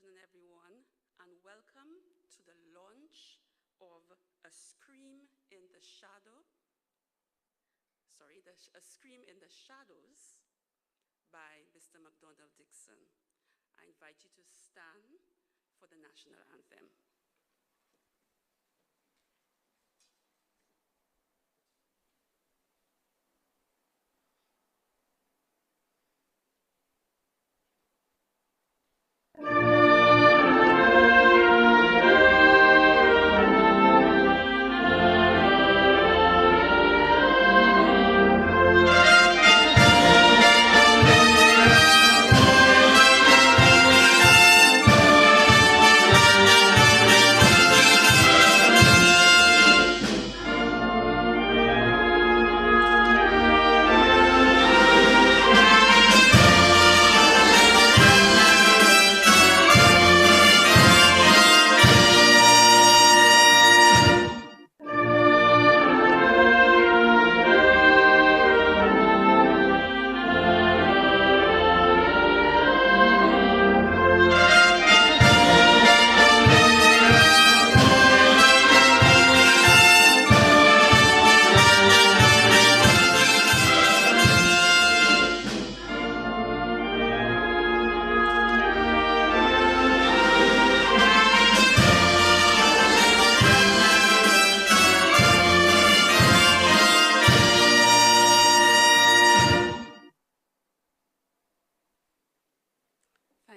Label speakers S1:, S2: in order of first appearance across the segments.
S1: afternoon, everyone, and welcome to the launch of A Scream in the Shadows by Mr. Mac Donald Dixon. I invite you to stand for the National Anthem.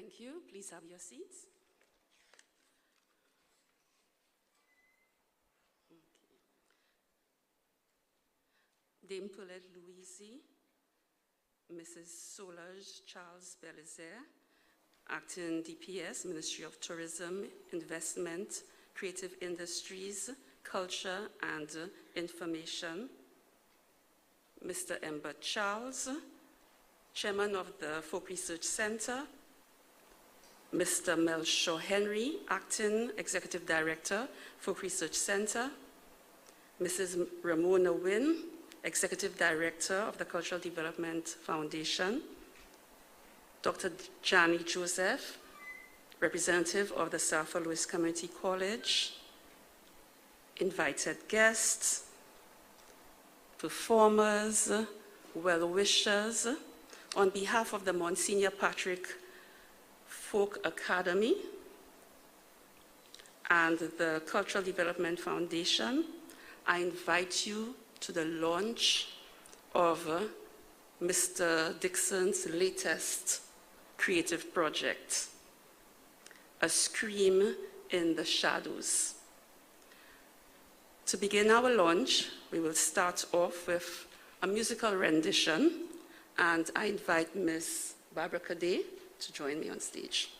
S1: Thank you. Please have your seats. Okay. Dame Paulette Louisi, Mrs. Solange Charles Belizaire, Acting DPS, Ministry of Tourism, Investment, Creative Industries, Culture and Information. Mr. Ember Charles, Chairman of the Folk Research Center. Mr. Melchior Henry, Acting Executive Director, Folk Research Center. Mrs. Ramona Wynn, Executive Director of the Cultural Development Foundation. Dr. Jani Joseph, Representative of the South Louis Community College. Invited guests, performers, well-wishers. On behalf of the Monsignor Patrick Folk Academy and the Cultural Development Foundation, I invite you to the launch of Mr. Dixon's latest creative project, A Scream in the Shadows. To begin our launch, we will start off with a musical rendition, and I invite Ms. Barbara Cadet to join me on stage.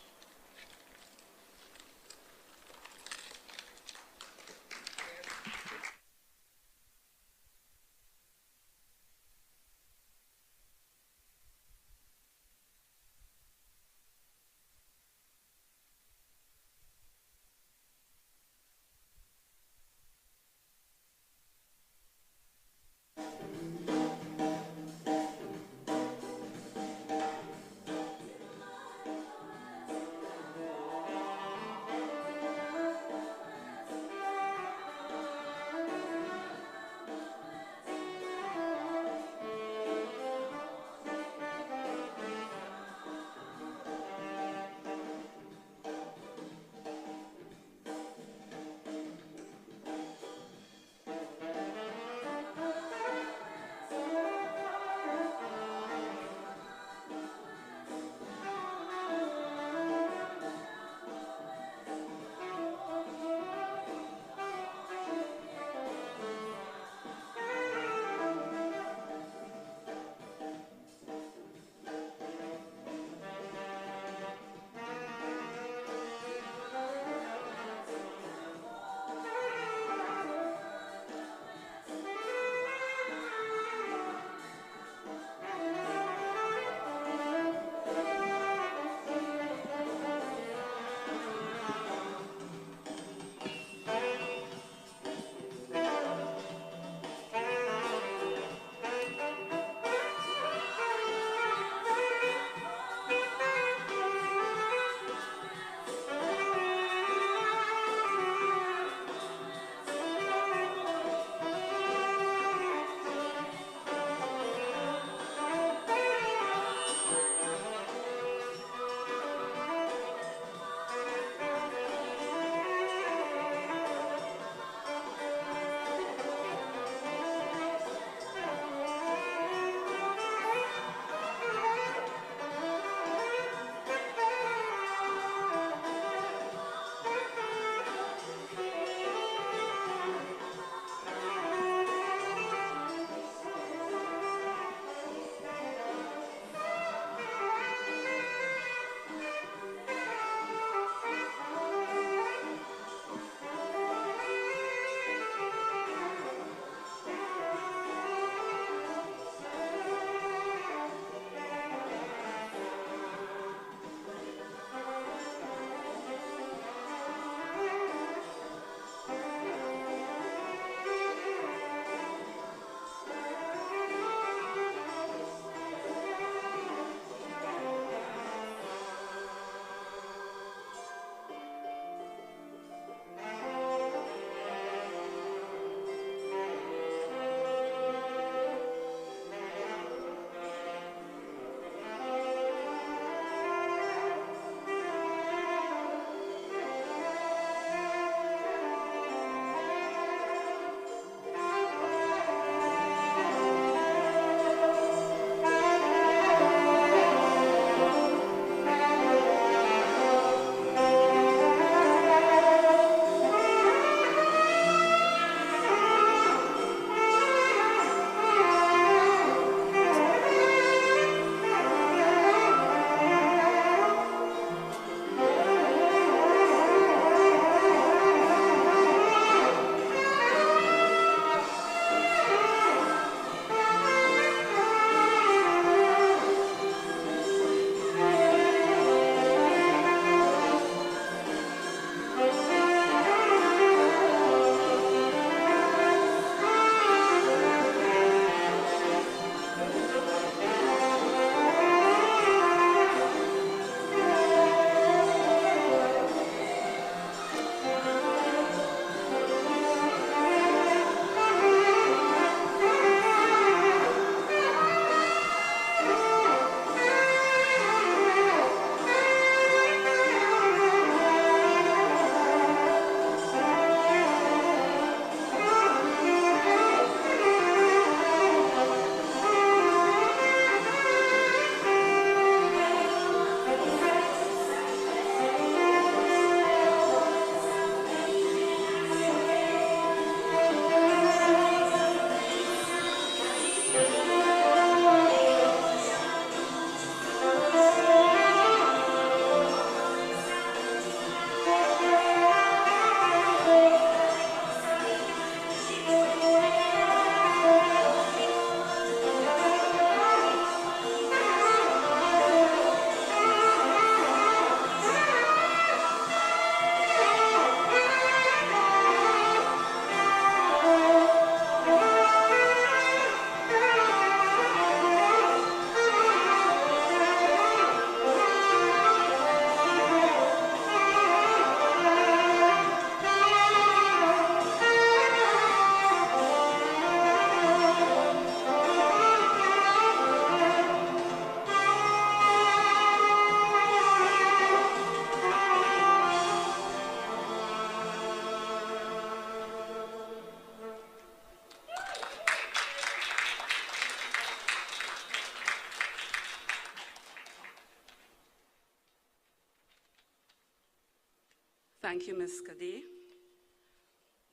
S1: Thank you, Ms. Kade.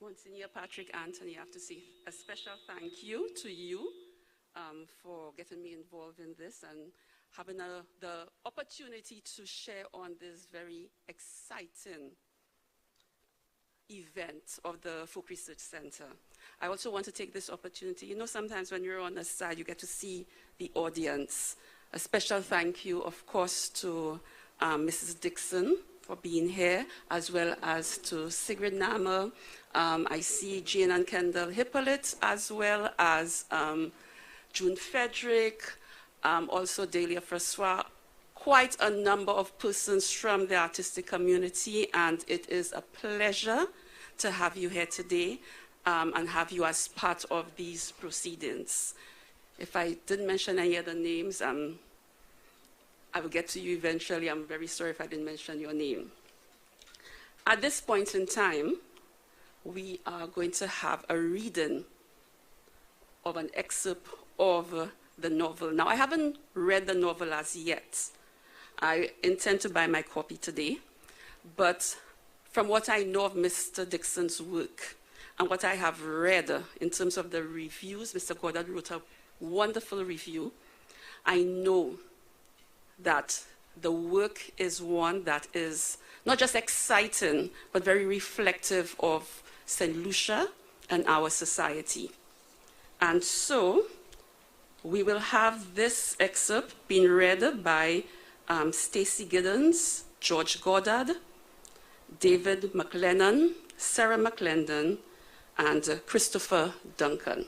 S1: Monsignor Patrick Anthony, I have to say a special thank you to you for getting me involved in this and having the opportunity to share on this very exciting event of the Folk Research Center. I also want to take this opportunity. You know, sometimes when you're on the side, you get to see the audience. A special thank you, of course, to Mrs. Dixon for being here, as well as to Sigrid Namer. I see Jane and Kendall Hippolyte, as well as June Frederick, also Delia Francois, quite a number of persons from the artistic community, and it is a pleasure to have you here today and have you as part of these proceedings. If I didn't mention any other names, I will get to you eventually. I'm very sorry if I didn't mention your name. At this point in time, we are going to have a reading of an excerpt of the novel. Now, I haven't read the novel as yet. I intend to buy my copy today, but from what I know of Mr. Dixon's work and what I have read in terms of the reviews, Mr. Goddard wrote a wonderful review. I know that the work is one that is not just exciting, but very reflective of Saint Lucia and our society. And so we will have this excerpt being read by Stacey Giddens, George Goddard, David McLennan, Sarah McClendon, and Christopher Duncan.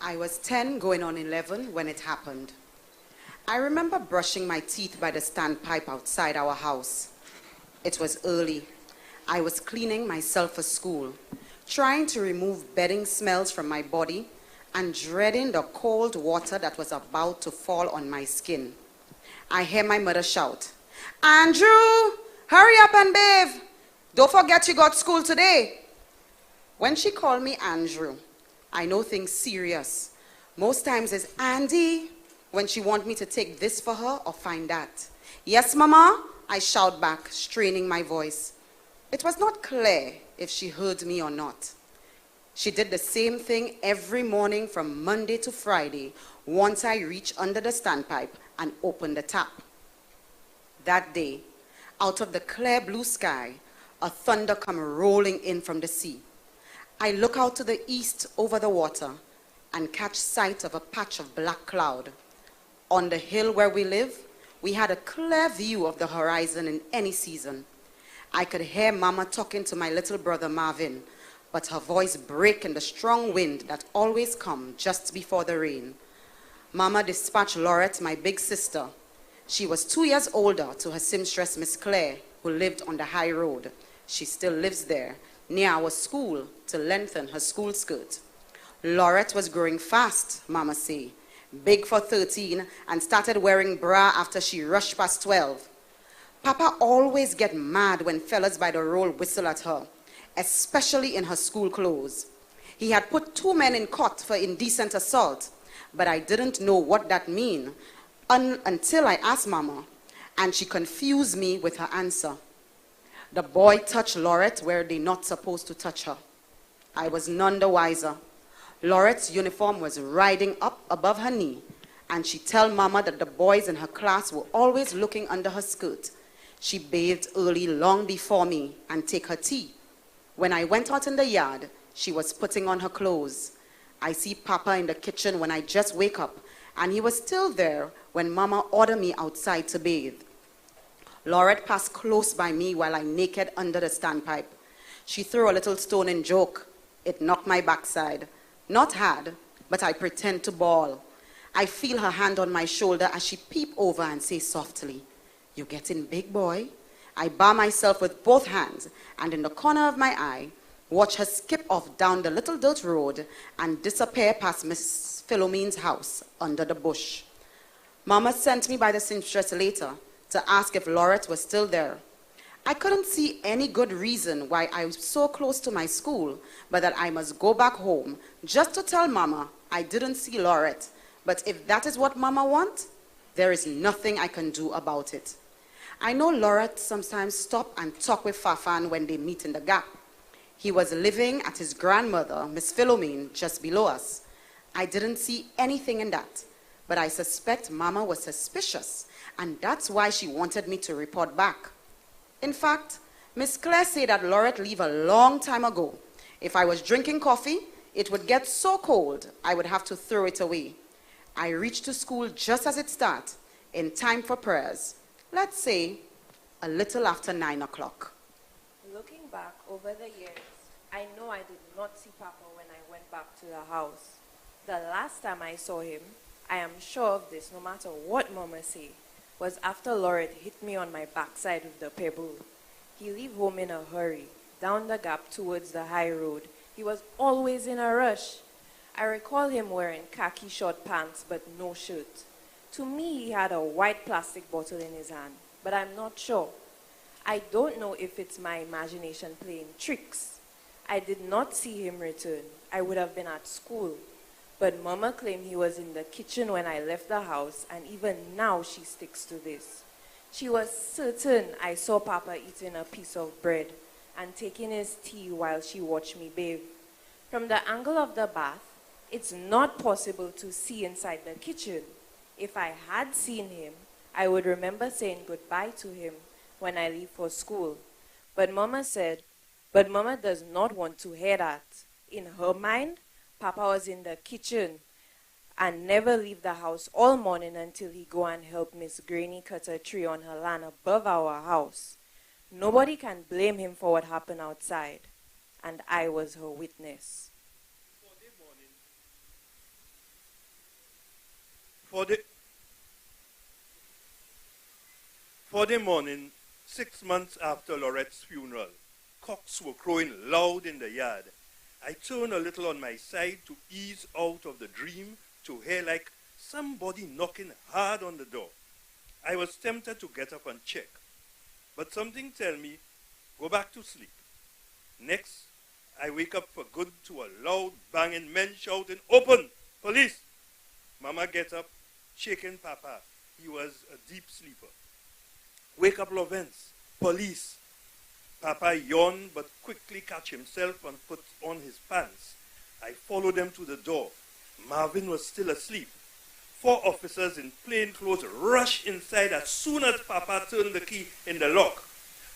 S2: I was 10 going on 11 when it happened. I remember brushing my teeth by the standpipe outside our house. It was early. I was cleaning myself for school, trying to remove bedding smells from my body and dreading the cold water that was about to fall on my skin. I hear my mother shout, "Andrew, hurry up and bathe. Don't forget you got school today." When she called me Andrew, I know things serious. Most times it's Andy when she wants me to take this for her or find that. "Yes, Mama," I shout back, straining my voice. It was not clear if she heard me or not. She did the same thing every morning from Monday to Friday once I reached under the standpipe and opened the tap. That day, out of the clear blue sky, a thunder come rolling in from the sea. I look out to the east over the water and catch sight of a patch of black cloud. On the hill where we live, we had a clear view of the horizon in any season. I could hear Mama talking to my little brother Marvin, but her voice break in the strong wind that always comes just before the rain. Mama dispatched Laurette, my big sister. She was 2 years older to her seamstress, Miss Claire, who lived on the high road. She still lives there, near our school, to lengthen her school skirt. Laurette was growing fast, Mama say, big for 13 and started wearing bra after she rushed past 12. Papa always get mad when fellas by the roll whistle at her, especially in her school clothes. He had put 2 men in court for indecent assault, but I didn't know what that mean until I asked Mama, and she confused me with her answer. The boy touched Laurette where they not supposed to touch her. I was none the wiser. Laurette's uniform was riding up above her knee, and she tell Mama that the boys in her class were always looking under her skirt. She bathed early long before me and take her tea. When I went out in the yard, she was putting on her clothes. I see Papa in the kitchen when I just wake up, and he was still there when Mama ordered me outside to bathe. Laurette passed close by me while I naked under the standpipe. She threw a little stone in joke. It knocked my backside. Not hard, but I pretend to bawl. I feel her hand on my shoulder as she peep over and say softly, "You getting big, boy?" I bar myself with both hands, and in the corner of my eye, watch her skip off down the little dirt road and disappear past Miss Philomene's house under the bush. Mama sent me by the seamstress later to ask if Laurette was still there. I couldn't see any good reason why I was so close to my school, but that I must go back home just to tell Mama I didn't see Laurette. But if that is what Mama wants, there is nothing I can do about it. I know Laurette sometimes stop and talk with Fafan when they meet in the gap. He was living at his grandmother, Miss Philomene, just below us. I didn't see anything in that, but I suspect Mama was suspicious, and that's why she wanted me to report back. In fact, Miss Claire said that Laurette left a long time ago. If I was drinking coffee, it would get so cold, I would have to throw it away. I reached to school just as it started, in time for prayers. Let's say a little after 9 o'clock.
S3: Looking back over the years, I know I did not see Papa when I went back to the house. The last time I saw him, I am sure of this no matter what Mama say, was after Laurette hit me on my backside with the pebble. He left home in a hurry, down the gap towards the high road. He was always in a rush. I recall him wearing khaki short pants but no shirt. To me, he had a white plastic bottle in his hand, but I'm not sure. I don't know if it's my imagination playing tricks. I did not see him return. I would have been at school. But Mama claimed he was in the kitchen when I left the house, and even now she sticks to this. She was certain I saw Papa eating a piece of bread and taking his tea while she watched me bathe. From the angle of the bath, it's not possible to see inside the kitchen. If I had seen him, I would remember saying goodbye to him when I leave for school. But Mama does not want to hear that. In her mind, Papa was in the kitchen and never leave the house all morning until he go and help Miss Granny cut a tree on her land above our house. Nobody can blame him for what happened outside, and I was her witness.
S4: For the morning, 6 months after Laurette's funeral, cocks were crowing loud in the yard. I turned a little on my side to ease out of the dream to hear like somebody knocking hard on the door. I was tempted to get up and check, but something tell me, go back to sleep. Next, I wake up for good to a loud banging, men shouting, "Open! Police!" Mama get up, shaking Papa. He was a deep sleeper. "Wake up, Lovence! Police!" Papa yawned but quickly catch himself and put on his pants. I followed them to the door. Marvin was still asleep. 4 officers in plain clothes rushed inside as soon as Papa turned the key in the lock.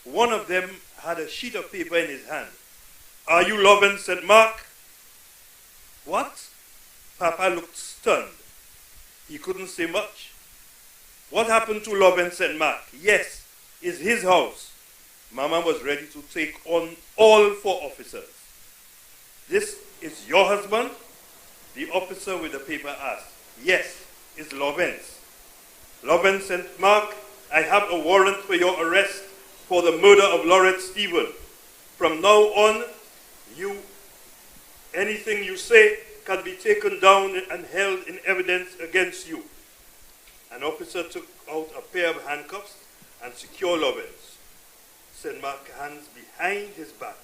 S4: One of them had a sheet of paper in his hand. "Are you Lovin St. Mark?" "What?" Papa looked stunned. He couldn't say much. "What happened to Lovin St. Mark?" "Yes, it's his house." Mama was ready to take on all 4 officers. "This is your husband?" The officer with the paper asked. "Yes, it's Lovence." "Lovence St. Mark, I have a warrant for your arrest for the murder of Laurette Stephen. From now on, anything you say can be taken down and held in evidence against you." An officer took out a pair of handcuffs and secured Lovence. St. Mark hands behind his back.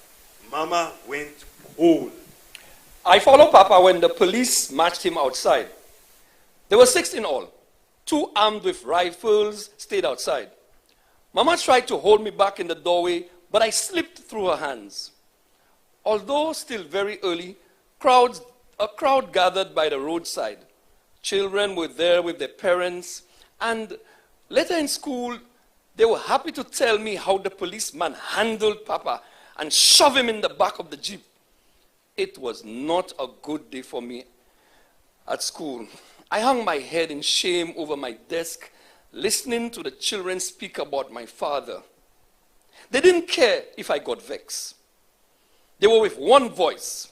S4: Mama went cold.
S5: I followed Papa when the police marched him outside. There were 6 in all. 2 armed with rifles stayed outside. Mama tried to hold me back in the doorway, but I slipped through her hands. Although still very early, a crowd gathered by the roadside. Children were there with their parents, and later in school, they were happy to tell me how the policeman handled Papa and shoved him in the back of the jeep. It was not a good day for me at school. I hung my head in shame over my desk, listening to the children speak about my father. They didn't care if I got vexed. They were with one voice.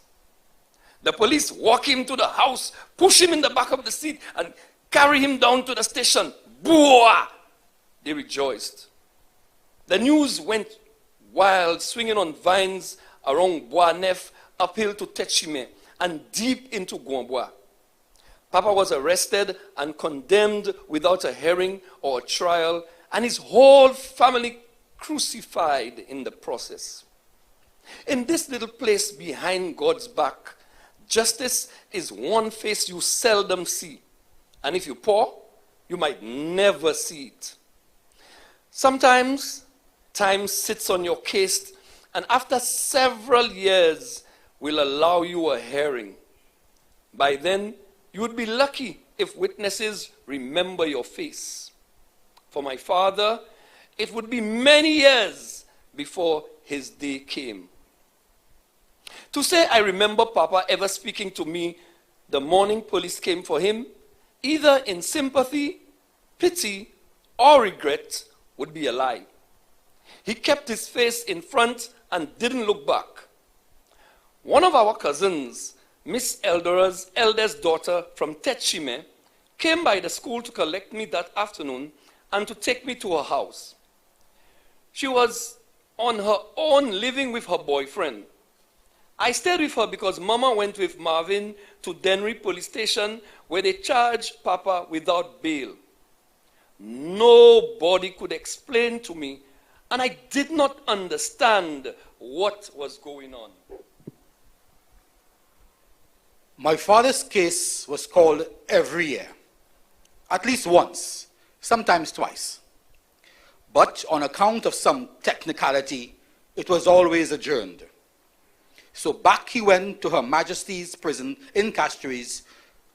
S5: The police walk him to the house, push him in the back of the seat, and carry him down to the station. Boah! They rejoiced. The news went wild, swinging on vines around Bois Neuf, uphill to Techime, and deep into Guambois. Papa was arrested and condemned without a hearing or a trial, and his whole family crucified in the process. In this little place behind God's back, justice is one face you seldom see. And if you pour, you might never see it. Sometimes time sits on your case, and after several years will allow you a hearing. By then, you would be lucky if witnesses remember your face. For my father, it would be many years before his day came. To say I remember Papa ever speaking to me the morning police came for him, either in sympathy, pity, or regret, would be a lie. He kept his face in front and didn't look back. One of our cousins, Miss Eldora's eldest daughter from Techime, came by the school to collect me that afternoon and to take me to her house. She was on her own living with her boyfriend. I stayed with her because Mama went with Marvin to Dennery police station where they charged Papa without bail. Nobody could explain to me, and I did not understand what was going on.
S6: My father's case was called every year, at least once, sometimes twice. But on account of some technicality, it was always adjourned. So back he went to Her Majesty's prison in Castries,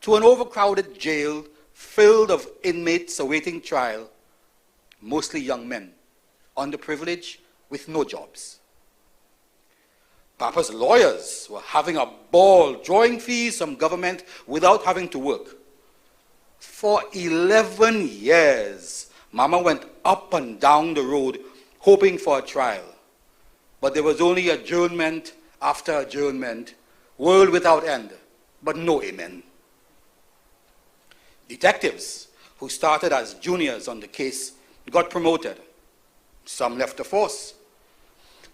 S6: to an overcrowded jail filled of inmates awaiting trial, mostly young men, underprivileged with no jobs. Papa's lawyers were having a ball, drawing fees from government without having to work. For 11 years, Mama went up and down the road hoping for a trial. But there was only adjournment after adjournment, world without end, but no amen. Detectives who started as juniors on the case got promoted. Some left the force.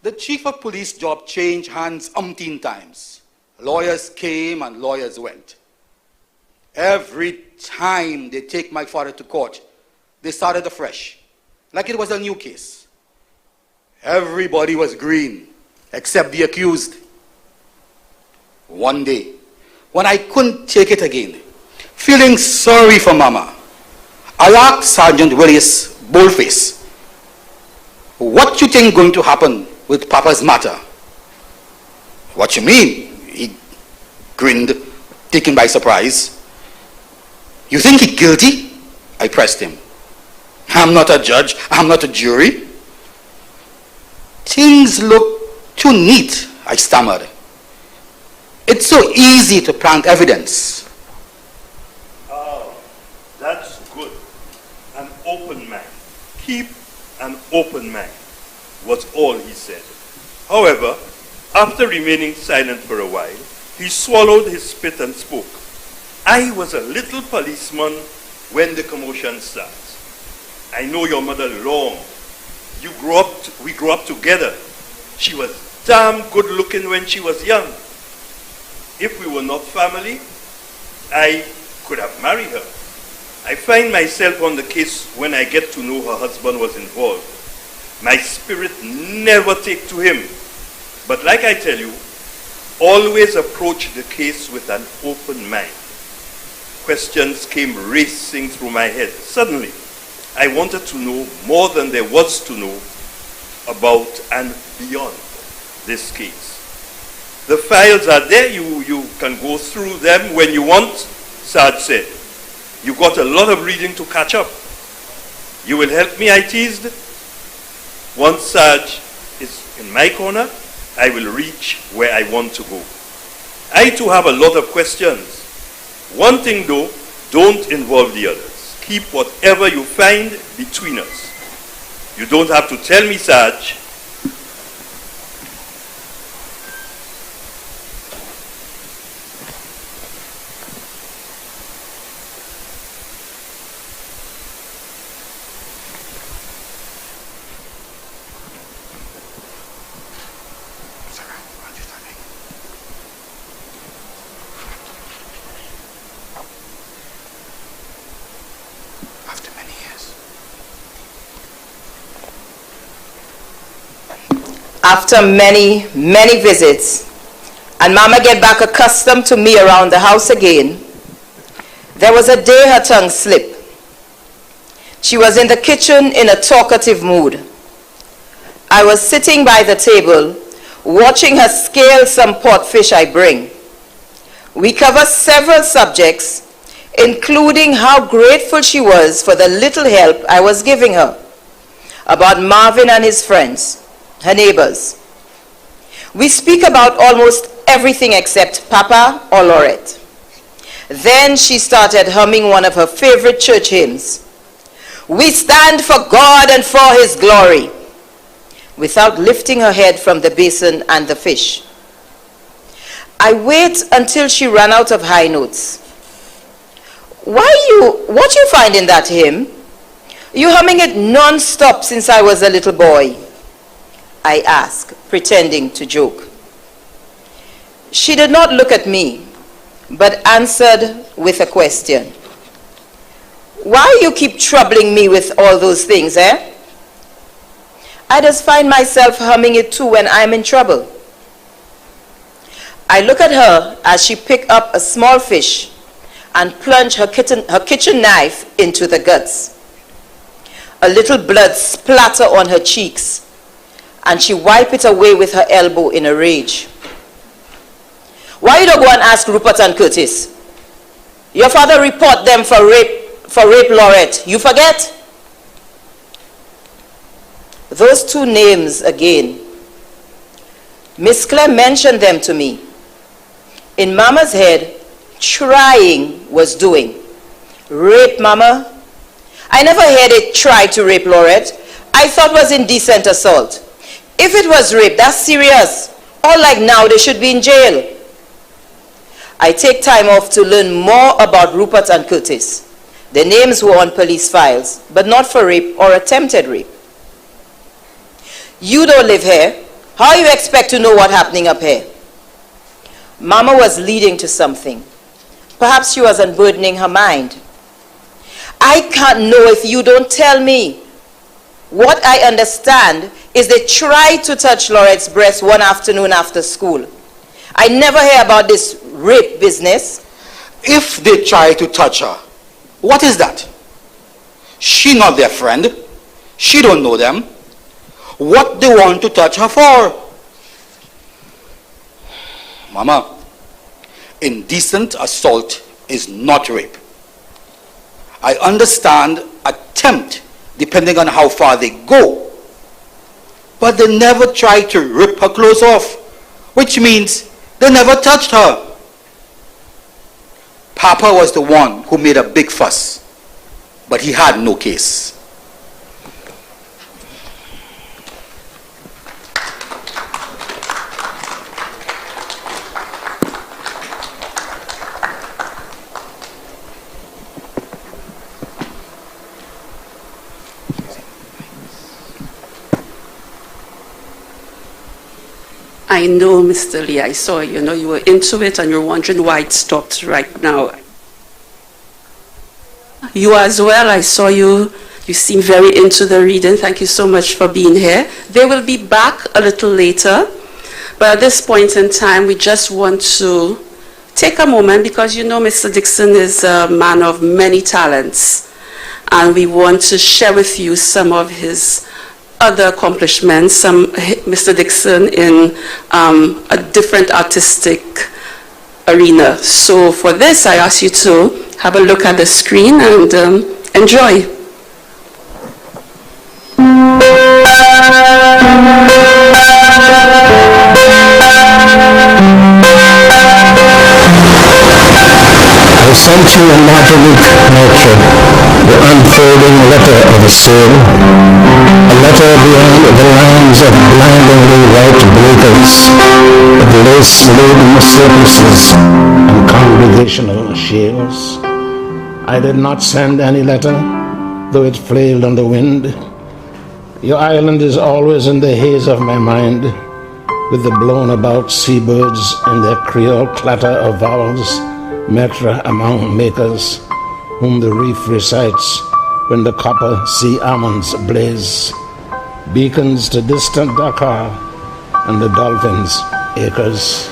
S6: The chief of police job changed hands umpteen times. Lawyers came and lawyers went. Every time they take my father to court, they started afresh, like it was a new case. Everybody was green, except the accused. One day, when I couldn't take it again, feeling sorry for Mama, I asked Sergeant Willis, boldface, "What you think going to happen with Papa's matter?" "What you mean?" He grinned, taken by surprise. "You think he's guilty?" I pressed him. "I'm not a judge. I'm not a jury." "Things look too neat," I stammered. "It's so easy to plant evidence."
S4: Oh, that's good. An open mind. Keep an open mind, was all he said. However, after remaining silent for a while, he swallowed his spit and spoke. "I was a little policeman when the commotion starts. I know your mother long. We grew up together. She was damn good looking when she was young. If we were not family, I could have married her. I find myself on the case when I get to know her husband was involved. My spirit never take to him. But like I tell you, always approach the case with an open mind." Questions came racing through my head. Suddenly, I wanted to know more than there was to know about and beyond this case. "The files are there. You can go through them when you want," Sarge said. "You got a lot of reading to catch up." "You will help me?" I teased. "Once Sarge is in my corner, I will reach where I want to go." I too have a lot of questions. One thing though, Don't involve the others. Keep whatever you find between us. You don't have to tell me, Sarge.
S7: After many, many visits, and Mama get back accustomed to me around the house again, there was a day her tongue slipped. She was in the kitchen in a talkative mood. I was sitting by the table, watching her scale some pot fish I bring. We covered several subjects, including how grateful she was for the little help I was giving her, about Marvin and his friends, her neighbors. We speak about almost everything except Papa or Lorette. Then she started humming one of her favorite church hymns. We stand for God and for his glory, without lifting her head from the basin and the fish. I wait until she ran out of high notes. What you find in that hymn? You humming it non-stop since I was a little boy, I asked, pretending to joke. She did not look at me, but answered with a question. Why you keep troubling me with all those things, eh? I just find myself humming it too when I'm in trouble. I look at her as she picked up a small fish and plunged her kitchen knife into the guts. A little blood splatter on her cheeks, and she wiped it away with her elbow in a rage. Why you don't go and ask Rupert and Curtis? Your father report them for rape Lorette. You forget? Those two names again. Miss Claire mentioned them to me. In Mama's head, trying was doing. Rape Mama? I never heard it try to rape Lorette. I thought it was indecent assault. If it was rape, that's serious. Or like now, they should be in jail. I take time off to learn more about Rupert and Curtis. Their names were on police files, but not for rape or attempted rape. You don't live here. How you expect to know what's happening up here? Mama was leading to something. Perhaps she was unburdening her mind. I can't know if you don't tell me. What I understand is they tried to touch Lorette's breast one afternoon after school. I never hear about this rape business.
S6: If they try to touch her, what is that? She not their friend. She don't know them. What they want to touch her for? Mama, indecent assault is not rape. I understand attempt depending on how far they go. But they never tried to rip her clothes off, which means they never touched her. Papa was the one who made a big fuss, but he had no case.
S1: I know, Mr. Lee, I saw you know, you were into it and you're wondering why it stopped right now. You as well, I saw you. You seem very into the reading. Thank you so much for being here. They will be back a little later, but at this point in time, we just want to take a moment because you know Mr. Dixon is a man of many talents, and we want to share with you some of his other accomplishments, Mr. Dixon in a different artistic arena. So for this, I ask you to have a look at the screen and enjoy.
S8: Saint to immaculate nature, the unfolding letter of the soul, a letter beyond the lines of blindingly white breakers, of lace-laden surfaces and congregational shales. I did not send any letter, though it flailed on the wind. Your island is always in the haze of my mind, with the blown-about seabirds in their Creole clatter of vowels, metre among makers, whom the reef recites when the copper sea almonds blaze, beacons to distant Dakar and the dolphins' acres.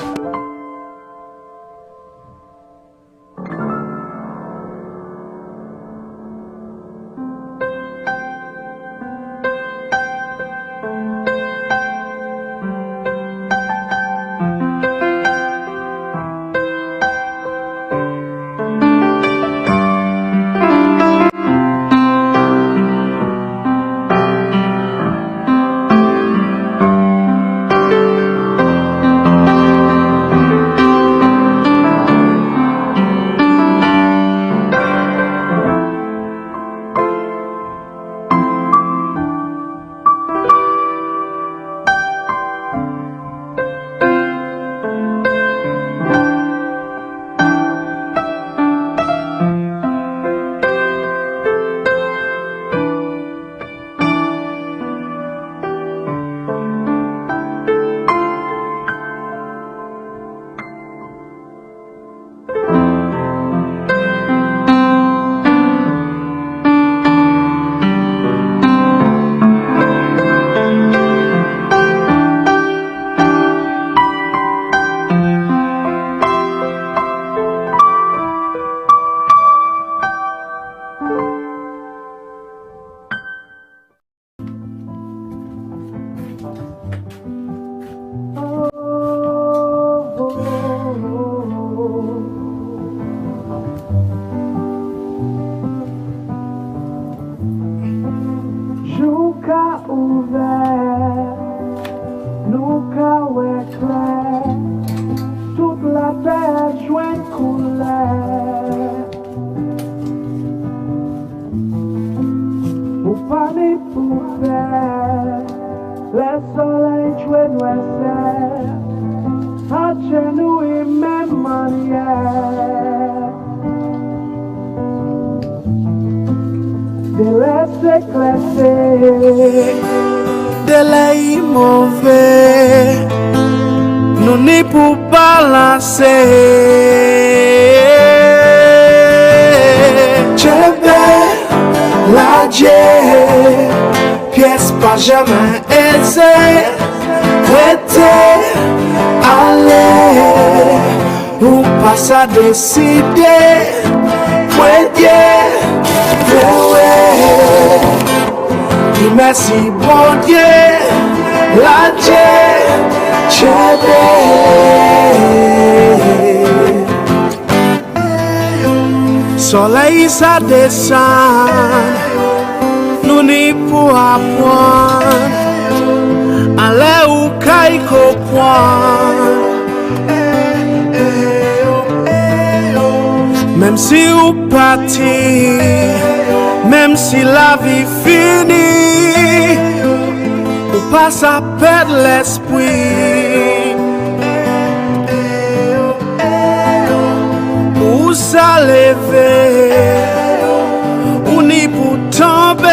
S9: Délai mauvais, nous n'y pouvons pas lancer. La pièce pas jamais aisée, prêtée, aller, ou pas à décider, poignet, merci bon Dieu, la soleil ça descend, nous n'y pour apprendre, aller où caïco point. Même si vous partez, même si la vie finit, ou pas à perdre l'esprit, ou ça lever, ou ni pour tomber,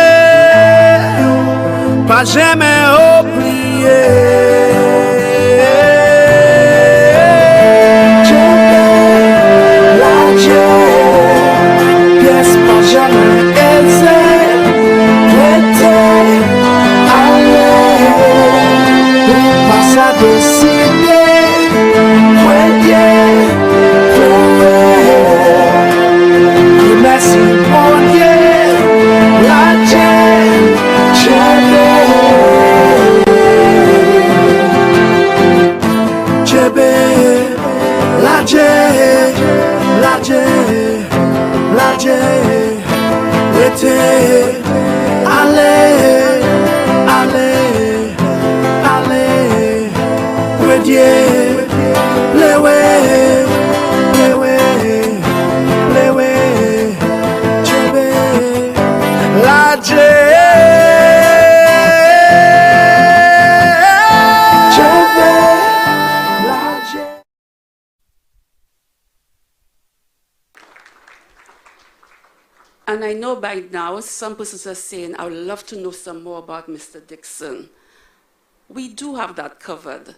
S9: pas jamais oublier. Pièce pas jamais aisée, prêtée, aller, pas à décider, poignet, merci mon Dieu, la Lewe, lewe, lewe.
S1: And I know by now some persons are saying, I would love to know some more about Mr. Dixon. We do have that covered.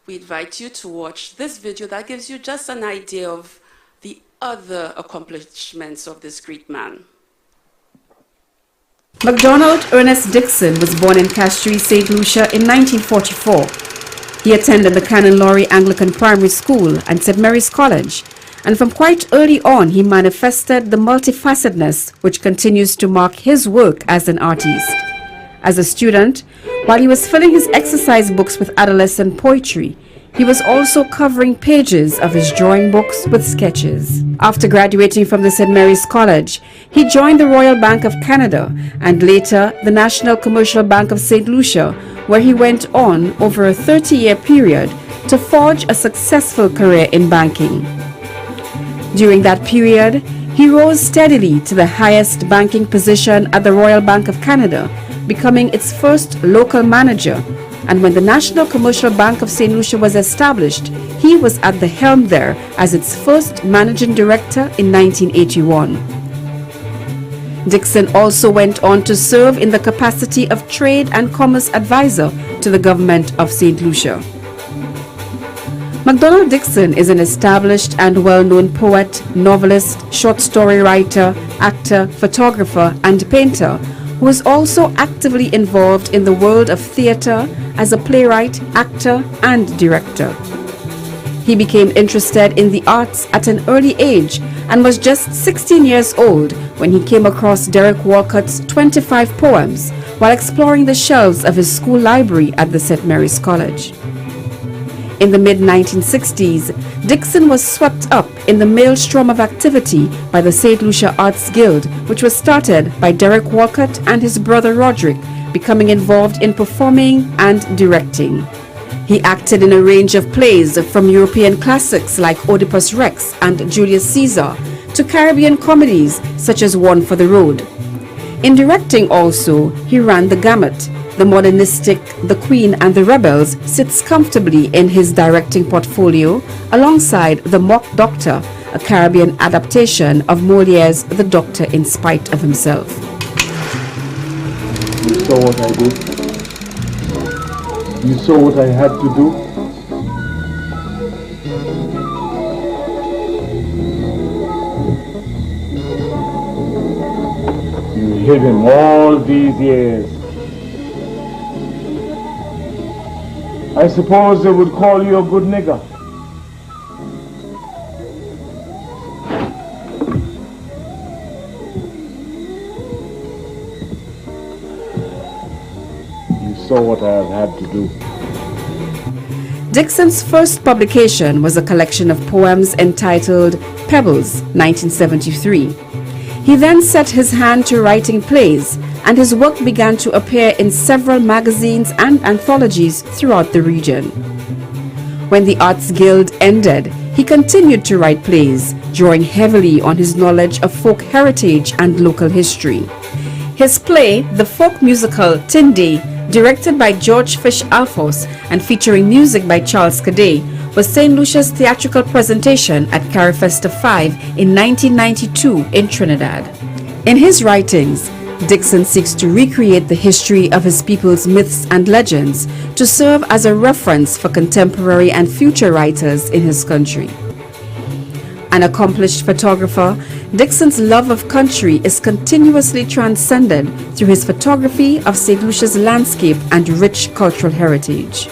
S1: We invite you to watch this video that gives you just an idea of the other accomplishments of this great man.
S10: Mac Donald Ernest Dixon was born in Castries, Saint Lucia in 1944. He attended the Canon Laurie Anglican Primary School and St. Mary's College, and from quite early on he manifested the multifacetedness which continues to mark his work as an artist. As a student, while he was filling his exercise books with adolescent poetry, he was also covering pages of his drawing books with sketches. After graduating from the St. Mary's College, he joined the Royal Bank of Canada and later the National Commercial Bank of Saint Lucia, where he went on over a 30-year period to forge a successful career in banking. During that period, he rose steadily to the highest banking position at the Royal Bank of Canada, becoming its first local manager. And when the National Commercial Bank of Saint Lucia was established, he was at the helm there as its first managing director in 1981. Dixon also went on to serve in the capacity of Trade and Commerce Advisor to the government of Saint Lucia. Mac Donald Dixon is an established and well-known poet, novelist, short story writer, actor, photographer, and painter who is also actively involved in the world of theater as a playwright, actor, and director. He became interested in the arts at an early age and was just 16 years old when he came across Derek Walcott's 25 poems while exploring the shelves of his school library at the St. Mary's College. In the mid-1960s, Dixon was swept up in the maelstrom of activity by the Saint Lucia Arts Guild, which was started by Derek Walcott and his brother Roderick, becoming involved in performing and directing. He acted in a range of plays from European classics like Oedipus Rex and Julius Caesar to Caribbean comedies such as One for the Road. In directing also, he ran the gamut. The modernistic The Queen and the Rebels sits comfortably in his directing portfolio alongside The Mock Doctor, a Caribbean adaptation of Moliere's The Doctor in Spite of Himself.
S11: You saw what I did. You saw what I had to do. You hid him all these years. I suppose they would call you a good nigger. You saw what I have had to do.
S10: Dixon's first publication was a collection of poems entitled Pebbles, 1973. He then set his hand to writing plays, and his work began to appear in several magazines and anthologies throughout the region. When the Arts Guild ended, he continued to write plays, drawing heavily on his knowledge of folk heritage and local history. His play, the folk musical Tinday, directed by George Fish Alphonse and featuring music by Charles Cadet, was St. Lucia's theatrical presentation at Carifesta 5 in 1992 in Trinidad. In his writings, Dixon seeks to recreate the history of his people's myths and legends to serve as a reference for contemporary and future writers in his country. An accomplished photographer, Dixon's love of country is continuously transcended through his photography of St. Lucia's landscape and rich cultural heritage.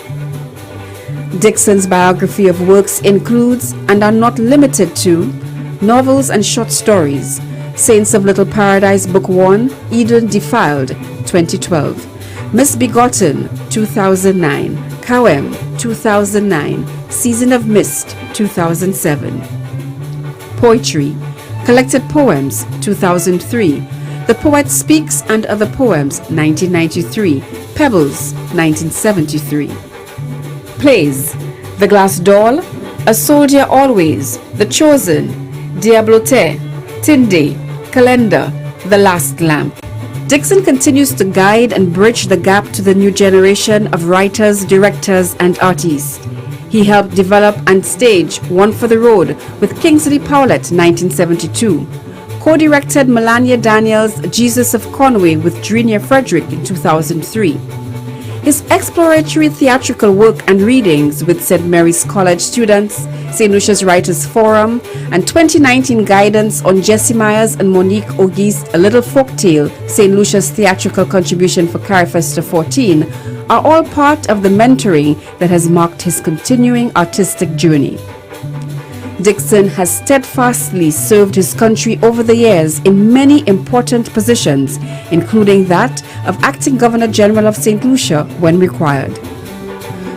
S10: Dixon's biography of works includes, and are not limited to, novels and short stories: Saints of Little Paradise Book 1, Eden Defiled, 2012, Misbegotten, 2009, Kawem, 2009, Season of Mist, 2007. Poetry, Collected Poems, 2003, The Poet Speaks and Other Poems, 1993, Pebbles, 1973. Plays, The Glass Doll, A Soldier Always, The Chosen, Diablote, Tinday, Calendar, The Last Lamp. Dixon continues to guide and bridge the gap to the new generation of writers, directors, and artists. He helped develop and stage One for the Road with Kingsley Powlett, 1972, co-directed Melania Daniels' Jesus of Conway with Drenia Frederick in 2003. His exploratory theatrical work and readings with St. Mary's College students, St. Lucia's Writers Forum, and 2019 guidance on Jessie Myers and Monique Ogie's A Little Folktale, St. Lucia's theatrical contribution for Carifesta 14, are all part of the mentoring that has marked his continuing artistic journey. Dixon has steadfastly served his country over the years in many important positions, including that of Acting Governor General of St. Lucia when required.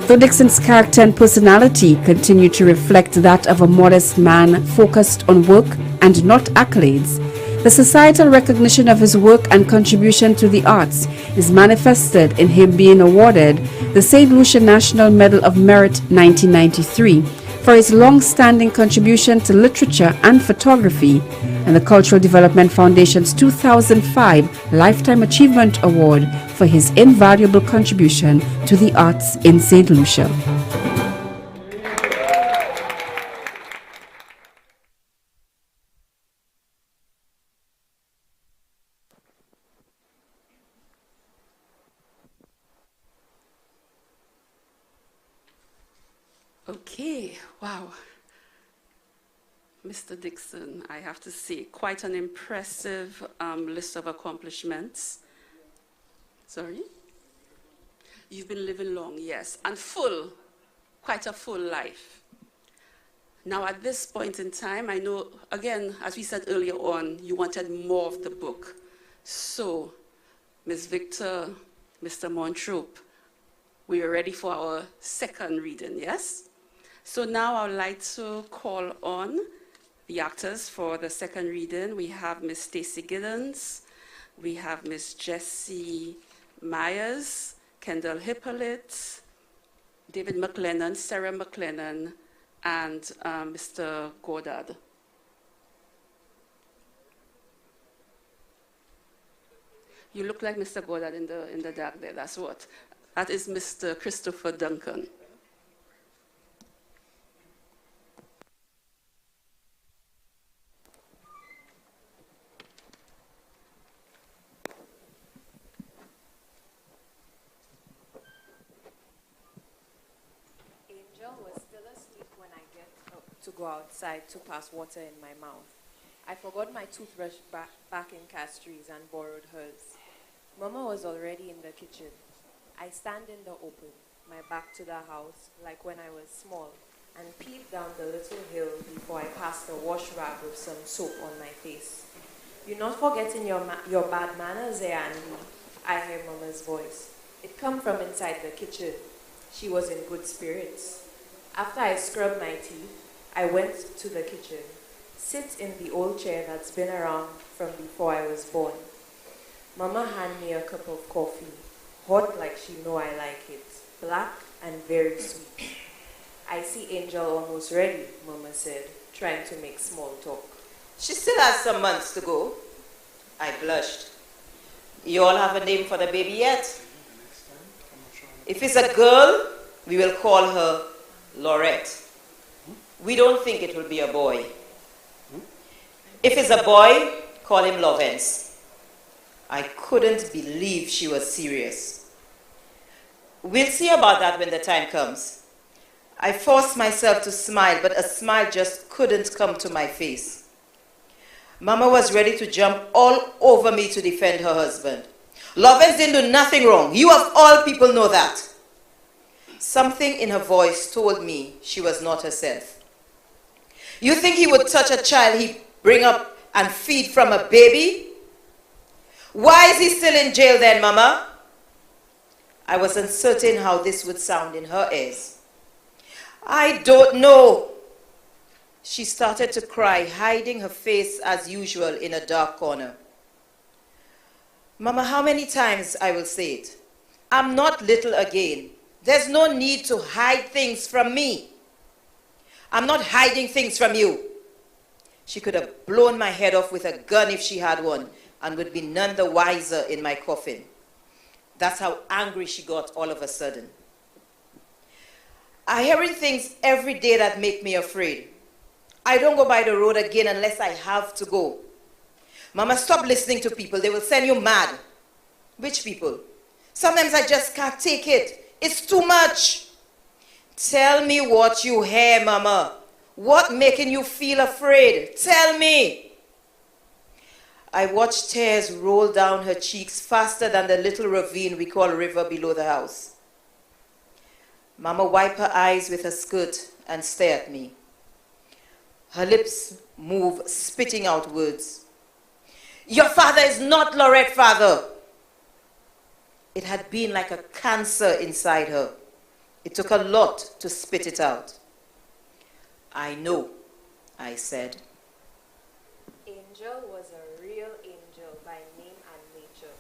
S10: Though Dixon's character and personality continue to reflect that of a modest man focused on work and not accolades, the societal recognition of his work and contribution to the arts is manifested in him being awarded the Saint Lucian National Medal of Merit 1993 for his long-standing contribution to literature and photography, and the Cultural Development Foundation's 2005 Lifetime Achievement Award for his invaluable contribution to the arts in St. Lucia.
S1: Okay, wow. Mr. Dixon, I have to say, quite an impressive list of accomplishments. Sorry? You've been living long, yes, and full, quite a full life. Now, at this point in time, I know, again, as we said earlier on, you wanted more of the book. So, Ms. Victor, Mr. Montrope, we are ready for our second reading, yes? So now I would like to call on the actors for the second reading. We have Ms. Stacey Giddens, we have Ms. Jessie Myers, Kendall Hippolyte, David McLennan, Sarah McLennan, and Mr. Goddard. You look like Mr. Goddard in the dark there, that's what. That is Mr. Christopher Duncan.
S3: To go outside to pass water in my mouth. I forgot my toothbrush back in Castri's and borrowed hers. Mama was already in the kitchen. I stand in the open, my back to the house, like when I was small, and peep down the little hill before I pass the wash rag with some soap on my face. You're not forgetting your bad manners, eh, Andy? I hear Mama's voice. It come from inside the kitchen. She was in good spirits. After I scrubbed my teeth, I went to the kitchen, sit in the old chair that's been around from before I was born. Mama hand me a cup of coffee, hot like she know I like it, black and very sweet. I see Angel almost ready, Mama said, trying to make small talk.
S7: She still has some months to go. I blushed. You all have a name for the baby yet? If it's a girl, we will call her Laurette. We don't think it will be a boy. If it's a boy, call him Lovence. I couldn't believe she was serious. We'll see about that when the time comes. I forced myself to smile, but a smile just couldn't come to my face. Mama was ready to jump all over me to defend her husband. Lovence didn't do nothing wrong. You of all people know that. Something in her voice told me she was not herself. You think he would touch a child he bring up and feed from a baby? Why is he still in jail then, Mama? I was uncertain how this would sound in her ears. I don't know. She started to cry, hiding her face as usual in a dark corner. Mama, how many times I will say it? I'm not little again. There's no need to hide things from me. I'm not hiding things from you. She could have blown my head off with a gun if she had one, and would be none the wiser in my coffin. That's how angry she got all of a sudden. I'm hearing things every day that make me afraid. I don't go by the road again unless I have to go. Mama, stop listening to people. They will send you mad. Which people? Sometimes I just can't take it. It's too much. Tell me what you hear, Mama. What making you feel afraid? Tell me. I watched tears roll down her cheeks faster than the little ravine we call river below the house. Mama wiped her eyes with her skirt and stared at me. Her lips moved, spitting out words. Your father is not Lorette, father. It had been like a cancer inside her. It took a lot to spit it out. I know, I said.
S3: Angel was a real angel by name and nature.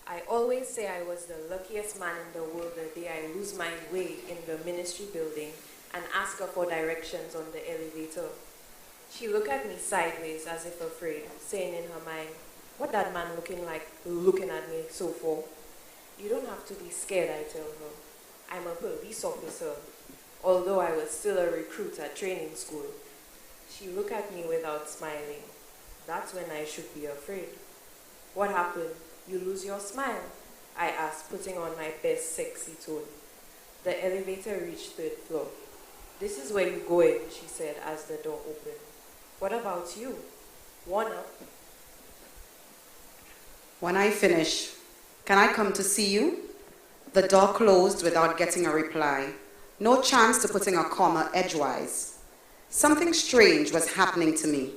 S3: I always say I was the luckiest man in the world the day I lose my way in the ministry building and ask her for directions on the elevator. She looked at me sideways as if afraid, saying in her mind, what that man looking at me so for? You don't have to be scared, I tell her. I'm a police officer, although I was still a recruit at training school. She looked at me without smiling. That's when I should be afraid. What happened? You lose your smile? I asked, putting on my best sexy tone. The elevator reached 3rd floor. This is where you go in, she said as the door opened. What about you? One up.
S2: When I finish, can I come to see you? The door closed without getting a reply. No chance to putting a comma edgewise. Something strange was happening to me.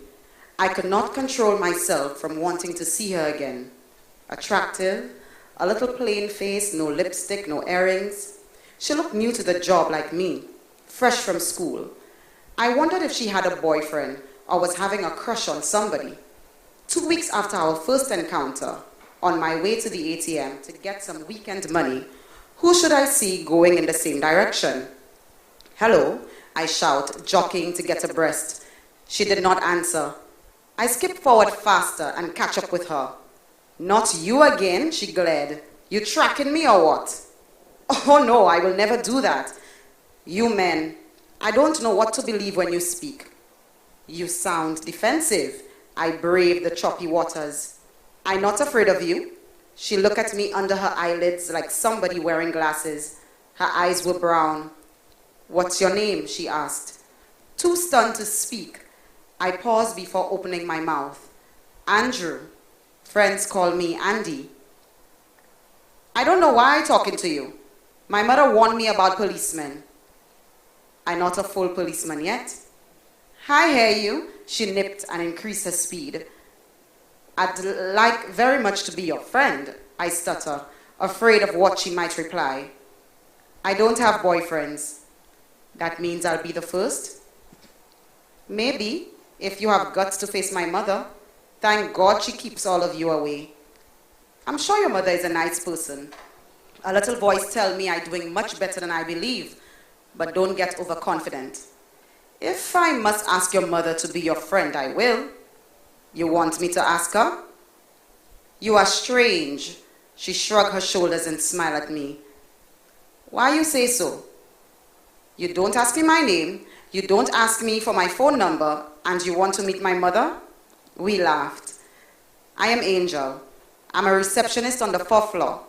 S2: I could not control myself from wanting to see her again. Attractive, a little plain face, no lipstick, no earrings. She looked new to the job like me, fresh from school. I wondered if she had a boyfriend or was having a crush on somebody. 2 weeks after our first encounter, on my way to the ATM to get some weekend money, who should I see going in the same direction? Hello, I shout, jockeying to get abreast. She did not answer. I skipped forward faster and catch up with her. Not you again, she glared. You tracking me or what? Oh no, I will never do that. You men, I don't know what to believe when you speak. You sound defensive. I braved the choppy waters. I'm not afraid of you. She looked at me under her eyelids like somebody wearing glasses. Her eyes were brown. What's your name? She asked. Too stunned to speak, I paused before opening my mouth. Andrew. Friends call me Andy. I don't know why I'm talking to you. My mother warned me about policemen. I'm not a full policeman yet. I hear you. She nipped and increased her speed. I'd like very much to be your friend, I stutter, afraid of what she might reply. I don't have boyfriends. That means I'll be the first? Maybe, if you have guts to face my mother. Thank God she keeps all of you away. I'm sure your mother is a nice person. A little voice tells me I'm doing much better than I believe, but don't get overconfident. If I must ask your mother to be your friend, I will. You want me to ask her? You are strange. She shrugged her shoulders and smiled at me. Why you say so? You don't ask me my name, you don't ask me for my phone number, and you want to meet my mother? We laughed. I am Angel. I'm a receptionist on the 4th floor.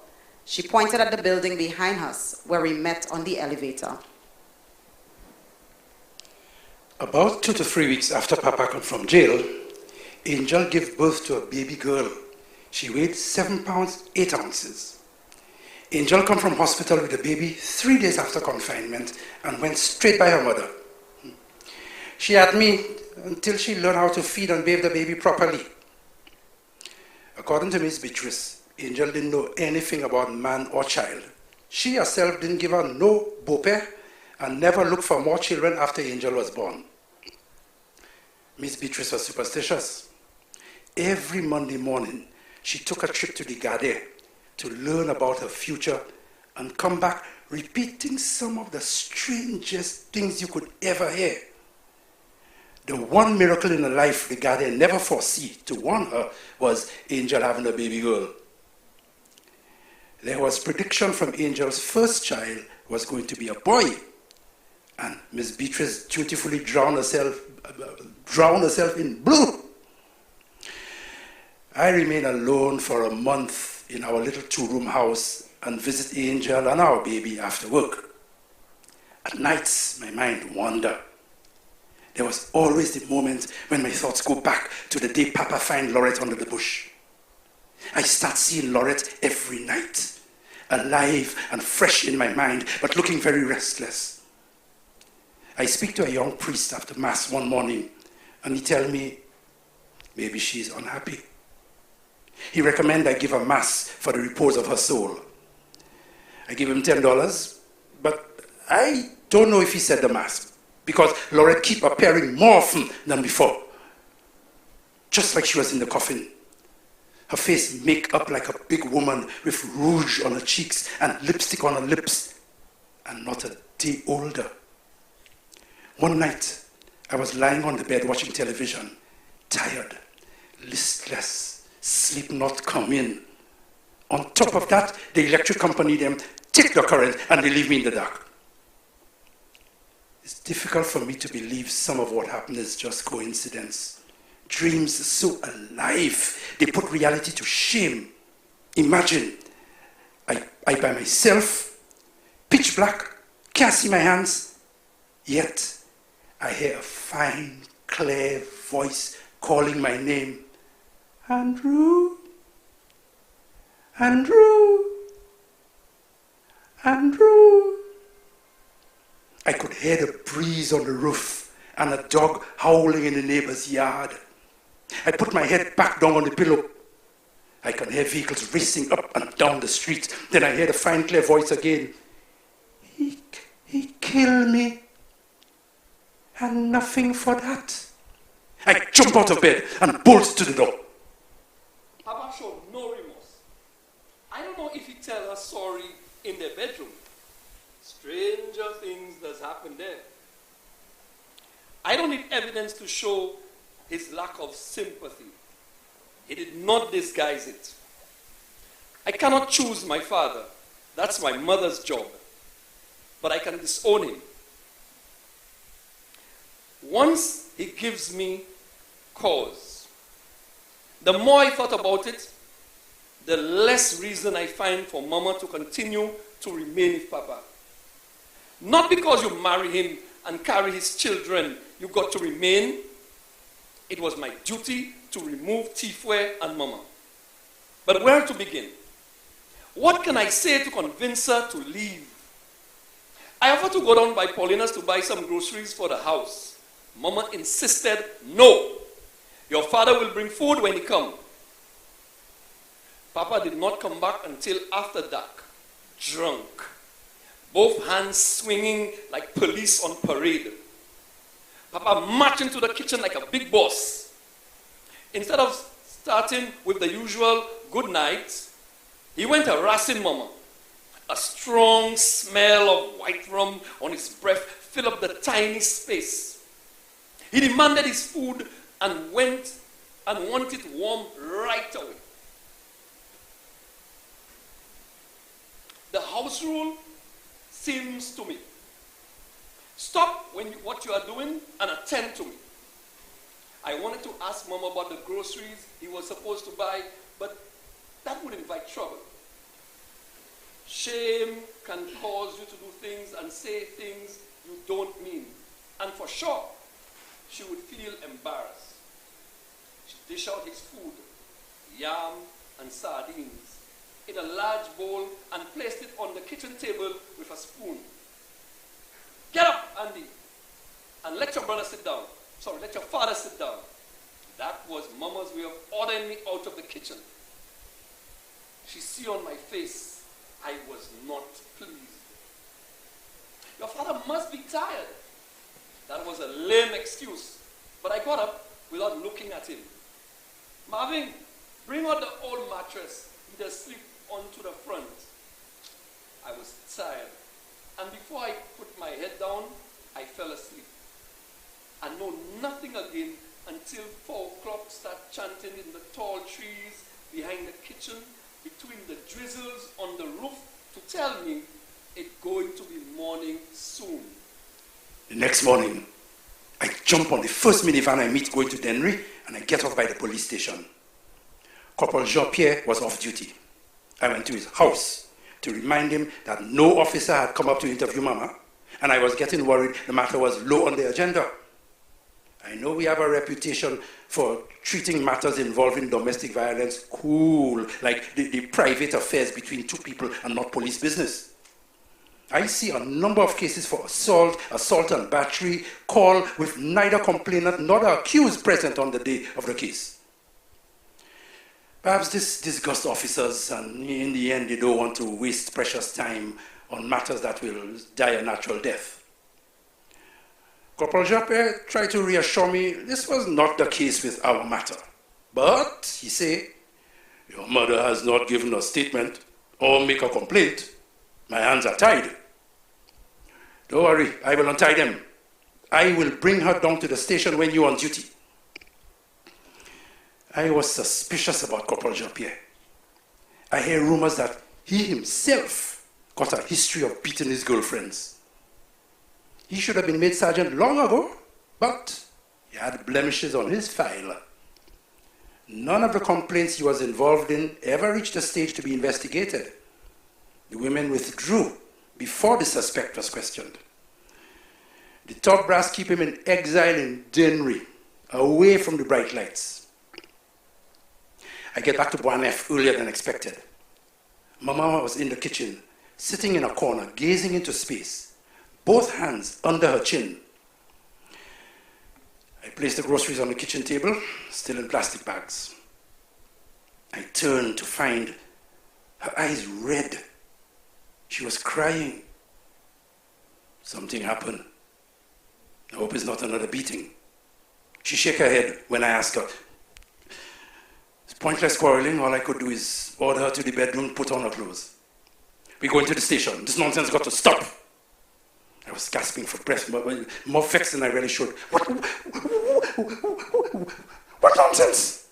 S2: She pointed at the building behind us, where we met on the elevator.
S12: About 2 to 3 weeks after Papa come from jail, Angel gave birth to a baby girl. She weighed 7 pounds, 8 ounces. Angel come from hospital with the baby 3 days after confinement and went straight by her mother. She had me until she learned how to feed and bathe the baby properly. According to Miss Beatrice, Angel didn't know anything about man or child. She herself didn't give her no bope and never looked for more children after Angel was born. Miss Beatrice was superstitious. Every Monday morning, she took a trip to the garden to learn about her future and come back repeating some of the strangest things you could ever hear. The one miracle in her life the guardian never foresee to warn her was Angel having a baby girl. There was prediction from Angel's first child was going to be a boy, and Miss Beatrice dutifully drowned herself in blue. I remain alone for a month in our little two-room house and visit Angel and our baby after work. At nights, my mind wandered. There was always the moment when my thoughts go back to the day Papa found Lorette under the bush. I start seeing Lorette every night, alive and fresh in my mind, but looking very restless. I speak to a young priest after Mass one morning, and he tells me maybe she's unhappy. He recommends I give a Mass for the repose of her soul. I give him $10, but I don't know if he said the Mass, because Lorette keep appearing more often than before, just like she was in the coffin. Her face make up like a big woman with rouge on her cheeks and lipstick on her lips, and not a day older. One night, I was lying on the bed watching television, tired, listless, sleep not come in. On top of that, the electric company them take the current and they leave me in the dark. It's difficult for me to believe some of what happened is just coincidence. Dreams so alive, they put reality to shame. Imagine, I by myself, pitch black, can't see my hands, yet I hear a fine, clear voice calling my name. Andrew, Andrew, Andrew. I could hear the breeze on the roof and a dog howling in the neighbor's yard. I put my head back down on the pillow. I can hear vehicles racing up and down the street. Then I hear the fine, clear voice again. He killed me. And nothing for that. I jump out of bed and bolt to the door.
S5: Papa showed no remorse. I don't know if he tell her sorry in their bedroom. Stranger things does happen there. I don't need evidence to show his lack of sympathy. He did not disguise it. I cannot choose my father. That's my mother's job. But I can disown him. Once he gives me cause, the more I thought about it, the less reason I find for Mama to continue to remain with Papa. Not because you marry him and carry his children, you got to remain. It was my duty to remove Tifwe and Mama. But where to begin? What can I say to convince her to leave? I offered to go down by Paulina's to buy some groceries for the house. Mama insisted, no. Your father will bring food when he comes. Papa did not come back until after dark, drunk. Both hands swinging like police on parade. Papa marched into the kitchen like a big boss. Instead of starting with the usual good night, he went harassing Mama. A strong smell of white rum on his breath filled up the tiny space. He demanded his food and wanted it warm right away. The house rule seems to me: stop what you are doing and attend to me. I wanted to ask Mama about the groceries he was supposed to buy, but that would invite trouble. Shame can cause you to do things and say things you don't mean. And for sure, she would feel embarrassed. She'd dish out his food, yam and sardines, in a large bowl and placed it on the kitchen table with a spoon. Get up, Andy, and let your brother sit down. Sorry, let your father sit down. That was Mama's way of ordering me out of the kitchen. She see on my face I was not pleased. Your father must be tired. That was a lame excuse, but I got up without looking at him. Marvin, bring out the old mattress. He'd sleep onto the front. I was tired, and before I put my head down, I fell asleep. I know nothing again until 4 o'clock start chanting in the tall trees behind the kitchen, between the drizzles on the roof, to tell me it's going to be morning soon.
S12: The next morning, I jump on the first minivan I meet going to Dennery, and I get off by the police station. Corporal Jean-Pierre was off duty. I went to his house to remind him that no officer had come up to interview Mama, and I was getting worried the matter was low on the agenda. I know we have a reputation for treating matters involving domestic violence cool, like the private affairs between two people and not police business. I see a number of cases for assault and battery, call with neither complainant nor the accused present on the day of the case. Perhaps this disgusts officers, and in the end they don't want to waste precious time on matters that will die a natural death. Corporal Jean-Pierre tried to reassure me this was not the case with our matter. But, he said, your mother has not given a statement or make a complaint. My hands are tied. Don't worry, I will untie them. I will bring her down to the station when you're on duty. I was suspicious about Corporal Jean-Pierre. I hear rumors that he himself got a history of beating his girlfriends. He should have been made sergeant long ago, but he had blemishes on his file. None of the complaints he was involved in ever reached a stage to be investigated. The women withdrew before the suspect was questioned. The top brass keep him in exile in Dennery, away from the bright lights. I get back to Boanef earlier than expected. Mama was in the kitchen, sitting in a corner, gazing into space, both hands under her chin. I placed the groceries on the kitchen table, still in plastic bags. I turned to find her eyes red. She was crying. Something happened. I hope it's not another beating. She shook her head when I asked her. It's pointless quarreling. All I could do is order her to the bedroom, put on her clothes. We go into the station. This nonsense got to stop. I was gasping for breath, more vexed than I really should. What nonsense?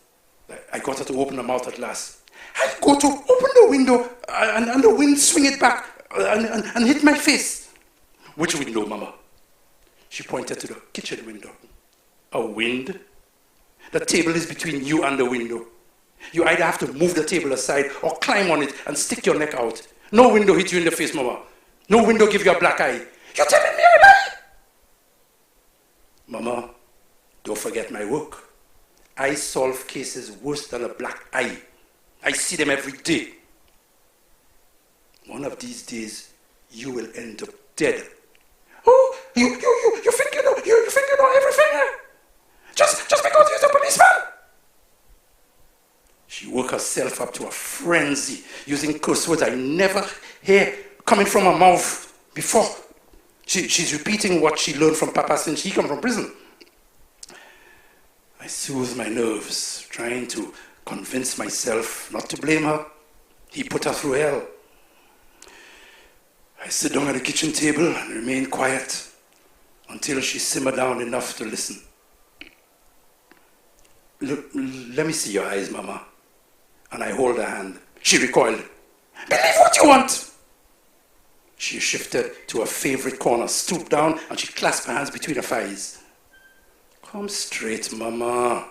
S12: I got her to open her mouth at last. I go to open the window and the wind swing it back and hit my face. Which window, Mama? She pointed to the kitchen window. A wind? The table is between you and the window. You either have to move the table aside or climb on it and stick your neck out. No window hit you in the face, Mama. No window give you a black eye. You're telling me I lie? Mama, don't forget my work. I solve cases worse than a black eye. I see them every day. One of these days, you will end up dead. Oh, you think you know everything? Just because you're a policeman? She worked herself up to a frenzy, using curse words I never hear coming from her mouth before. She's repeating what she learned from Papa since he came from prison. I soothe my nerves, trying to convince myself not to blame her. He put her through hell. I sit down at the kitchen table and remain quiet until she simmered down enough to listen. Look, let me see your eyes, Mama. And I hold her hand. She recoiled. Believe what you want. She shifted to her favorite corner, stooped down, and she clasped her hands between her thighs. Come straight, Mama.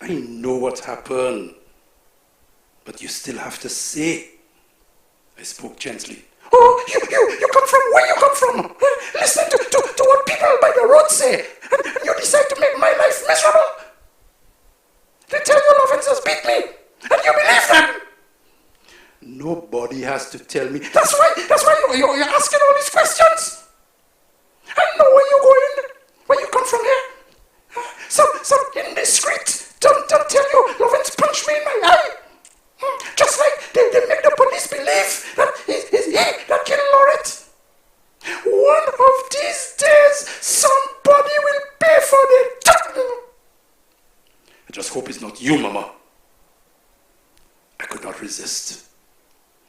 S12: I know what happened. But you still have to say. I spoke gently. Oh, you come from where you come from. Listen to what people by the road say. And you decide to make my life miserable. They tell you love offenses beat me. And you believe them. Nobody has to tell me. That's why you're asking all these questions. I know where you're going. Where you come from here. Some indiscreet don't tell you Lovins punched me in my eye. Just like they make the police believe that it's he that killed Lorette. One of these days, somebody will pay for it. I just hope it's not you, Mama. I could not resist.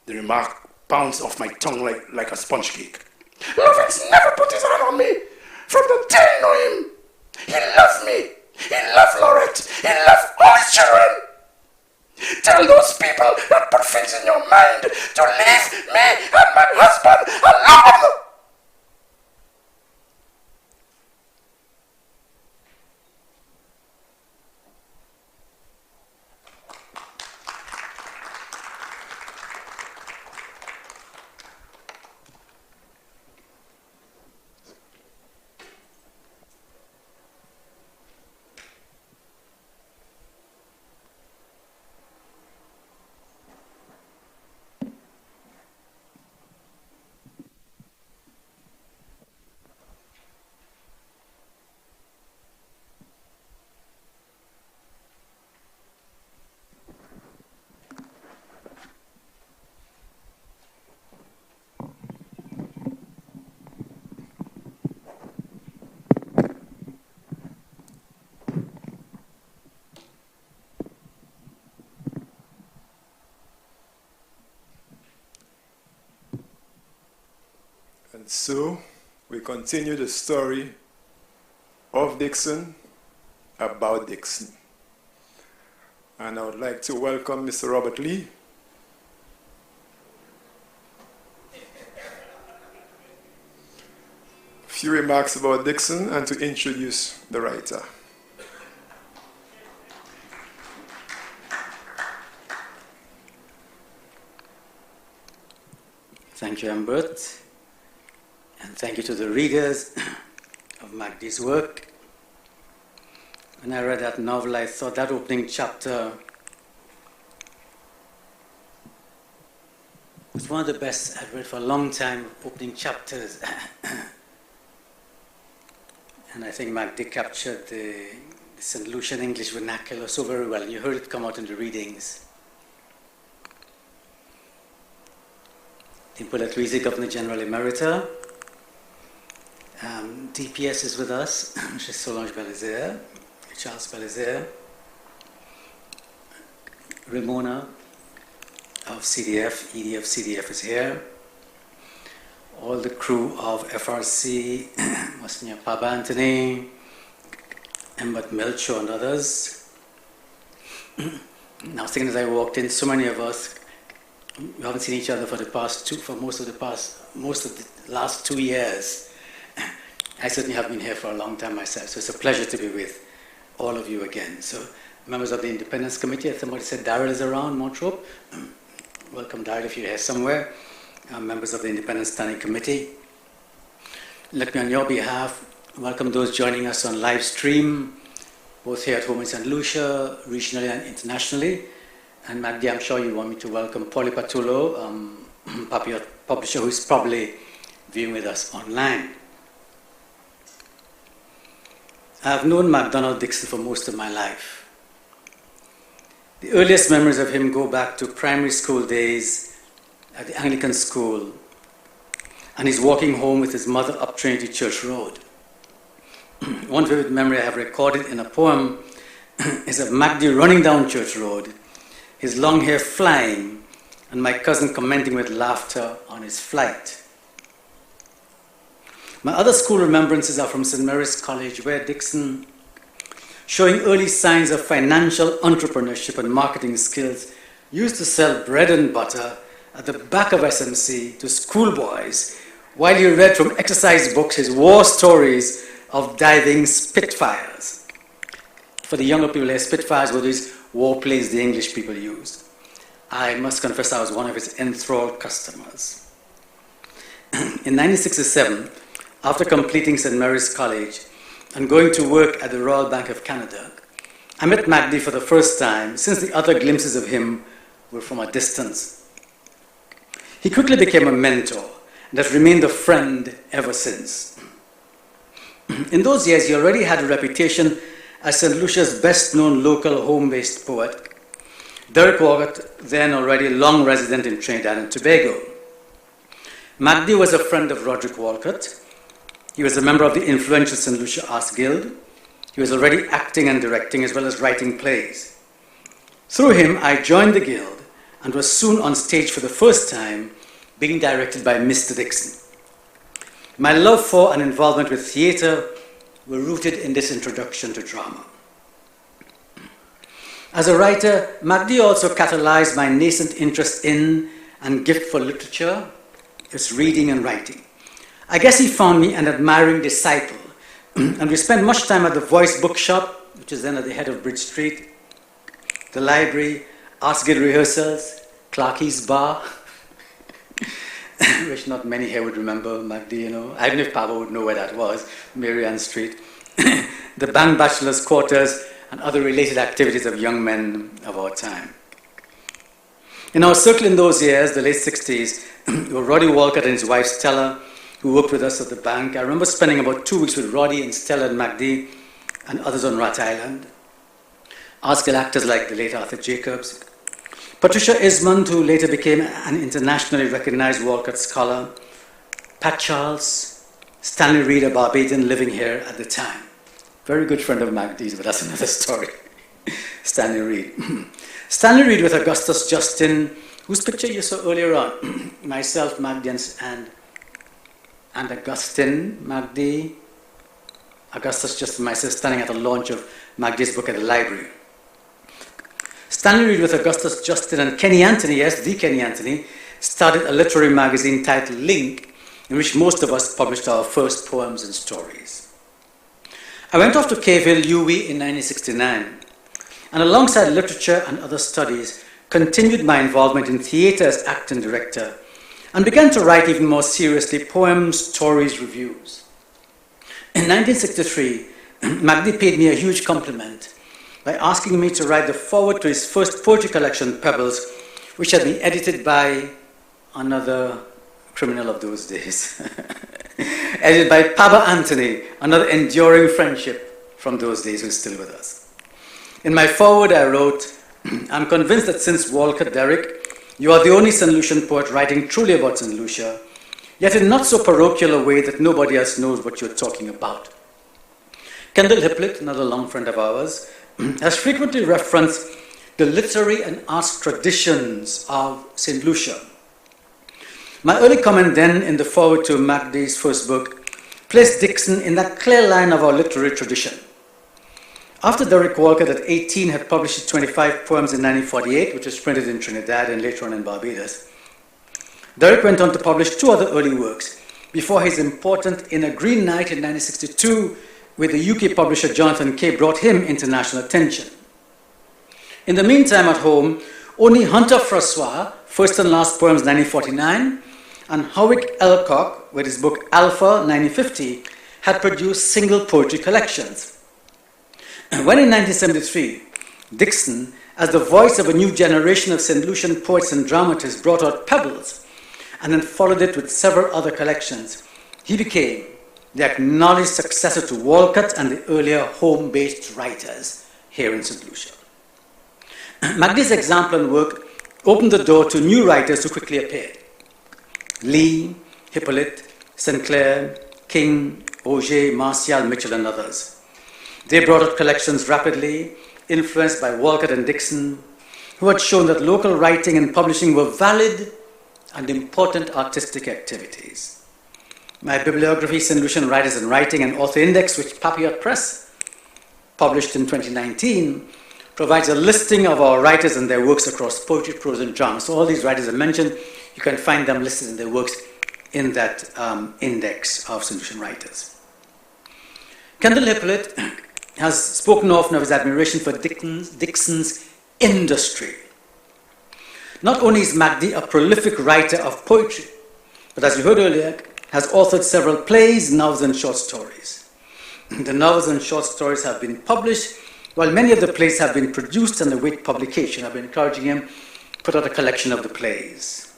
S12: The remark bounced off my tongue like a sponge cake. Lovins never put his hand on me. From the day I know him, he loved me. He loved Lorette. He loved all his children. Tell those people that put things in your mind to leave me and my husband alone.
S13: So we continue the story of Dixon about Dixon. And I would like to welcome Mr. Robert Lee. A few remarks about Dixon and to introduce the writer.
S14: Thank you, Ambert. And thank you to the readers of Magdi's work. When I read that novel, I thought that opening chapter was one of the best I've read for a long time, opening chapters. And I think Magdi captured the Saint Lucian English vernacular so very well. You heard it come out in the readings. Dimple Atwizi, Governor General Emerita. DPS is with us, Mrs. Solange Belizaire, Charles Belizaire, Ramona of CDF, EDF CDF is here, all the crew of FRC, Monsignor Paba Anthony, Emmett Melcho and others. Now, thinking as I walked in, so many of us, we haven't seen each other for most of the last 2 years. I certainly have been here for a long time myself, so it's a pleasure to be with all of you again. So, members of the Independence Committee, as somebody said, Daryl is around, Montrop. Welcome, Daryl, if you're here somewhere. Members of the Independence Standing Committee. Let me, on your behalf, welcome those joining us on live stream, both here at home in St. Lucia, regionally and internationally. And Magdi, I'm sure you want me to welcome Polly Patullo, publisher, who is probably viewing with us online. I've known Mac Donald Dixon for most of my life. The earliest memories of him go back to primary school days at the Anglican school, and he's walking home with his mother up Trinity Church Road. One vivid memory I have recorded in a poem is of Magdi running down Church Road, his long hair flying, and my cousin commenting with laughter on his flight. My other school remembrances are from St. Mary's College, where Dixon, showing early signs of financial entrepreneurship and marketing skills, used to sell bread and butter at the back of SMC to schoolboys while he read from exercise books his war stories of diving Spitfires. For the younger people here, Spitfires were these war planes the English people used. I must confess I was one of his enthralled customers. In 1967, after completing St. Mary's College and going to work at the Royal Bank of Canada, I met Magdi for the first time, since the other glimpses of him were from a distance. He quickly became a mentor and has remained a friend ever since. In those years, he already had a reputation as St. Lucia's best-known local home-based poet, Derek Walcott, then already long resident in Trinidad and Tobago. Magdi was a friend of Roderick Walcott. He was a member of the influential St. Lucia Arts Guild. He was already acting and directing as well as writing plays. Through him, I joined the guild and was soon on stage for the first time, being directed by Mr. Dixon. My love for and involvement with theatre were rooted in this introduction to drama. As a writer, Magdi also catalyzed my nascent interest in and gift for literature, its reading and writing. I guess he found me an admiring disciple, and we spent much time at the Voice Bookshop, which is then at the head of Bridge Street, the library, Arts Guild rehearsals, Clarkie's Bar, which not many here would remember, Magdi, you know. I don't know if Papa would know where that was, Mary Ann Street, the bank bachelor's quarters, and other related activities of young men of our time. In our circle in those years, the late 60s, were Roddy Walcott and his wife Stella, who worked with us at the bank. I remember spending about 2 weeks with Roddy and Stella and Magdi and others on Rat Island. Arts Guild actors like the late Arthur Jacobs, Patricia Ismond, who later became an internationally recognized Walcott scholar, Pat Charles, Stanley Reed, a Barbadian living here at the time. Very good friend of Magdi's, but that's another story. Stanley Reed. Stanley Reed with Augustus Justin, whose picture you saw earlier on, myself, Magdi, and and Augustine Magdi. Augustus just and myself standing at the launch of Magdi's book at the library. Stanley Reed with Augustus Justin and Kenny Anthony, yes, the Kenny Anthony, started a literary magazine titled Link, in which most of us published our first poems and stories. I went off to Cave Hill, UWI in 1969, and alongside literature and other studies, continued my involvement in theatre as acting director, and began to write even more seriously poems, stories, reviews. In 1963, Magdi paid me a huge compliment by asking me to write the foreword to his first poetry collection, Pebbles, which had been edited by another criminal of those days. Edited by Paba Anthony, another enduring friendship from those days who's still with us. In my foreword, I wrote, I'm convinced that since Walcott Derrick, you are the only Saint Lucian poet writing truly about Saint Lucia, yet in not so parochial a way that nobody else knows what you're talking about. Kendall Hippolyte, another long friend of ours, has frequently referenced the literary and arts traditions of Saint Lucia. My early comment then in the foreword to Magdi's first book placed Dixon in that clear line of our literary tradition. After Derrick Walcott at 18 had published his 25 poems in 1948, which was printed in Trinidad and later on in Barbados, Derrick went on to publish two other early works before his important In a Green Night in 1962 with the UK publisher Jonathan Kay brought him international attention. In the meantime at home, only Hunter Francois, First and Last Poems 1949, and Howick Elcock with his book Alpha 1950 had produced single poetry collections. When in 1973, Dixon, as the voice of a new generation of Saint Lucian poets and dramatists, brought out Pebbles and then followed it with several other collections, he became the acknowledged successor to Walcott and the earlier home-based writers here in St. Lucia. Magdi's example and work opened the door to new writers who quickly appeared. Lee, Hippolyte, Sinclair, King, Auger, Martial, Mitchell, and others. They brought out collections rapidly, influenced by Walcott and Dixon, who had shown that local writing and publishing were valid and important artistic activities. My bibliography, Saint Lucian Writers and Writing, and Author Index, which Papillot Press published in 2019, provides a listing of our writers and their works across poetry, prose, and drama. So all these writers I mentioned, you can find them listed in their works in that index of Saint Lucian writers. Kendall Hippolyte has spoken often of his admiration for Dixon's industry. Not only is Magdi a prolific writer of poetry, but as you heard earlier, has authored several plays, novels, and short stories. The novels and short stories have been published, while many of the plays have been produced and await publication. I've been encouraging him to put out a collection of the plays.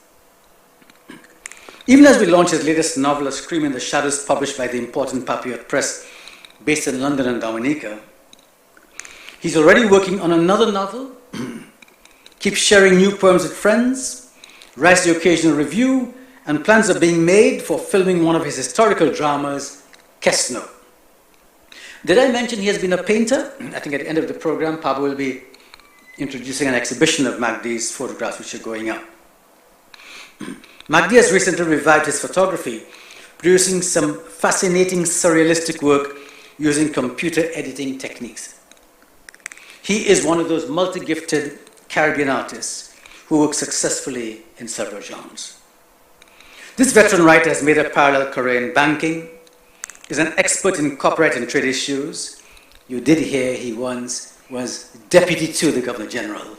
S14: Even as we launch his latest novel, A Scream in the Shadows, published by the important Papillot Press, based in London and Dominica, he's already working on another novel, keeps sharing new poems with friends, writes the occasional review, and plans are being made for filming one of his historical dramas, Kesno. Did I mention he has been a painter? I think at the end of the program, Pablo will be introducing an exhibition of Magdi's photographs which are going up. Magdi has recently revived his photography, producing some fascinating surrealistic work using computer editing techniques. He is one of those multi-gifted Caribbean artists who work successfully in several genres. This veteran writer has made a parallel career in banking, is an expert in copyright and trade issues. You did hear he once was deputy to the Governor General.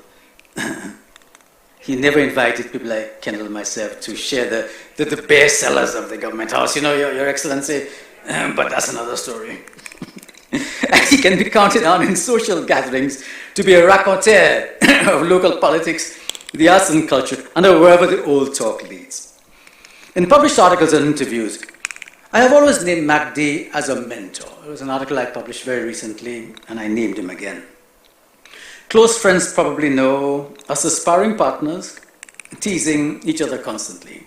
S14: He never invited people like Kendall and myself to share the bare cellars of the government house. You know, Your Excellency, but that's another story. And he can be counted on in social gatherings to be a raconteur of local politics, the arts and culture, and wherever the old talk leads. In published articles and interviews, I have always named Magdi as a mentor. It was an article I published very recently, and I named him again. Close friends probably know us as sparring partners, teasing each other constantly.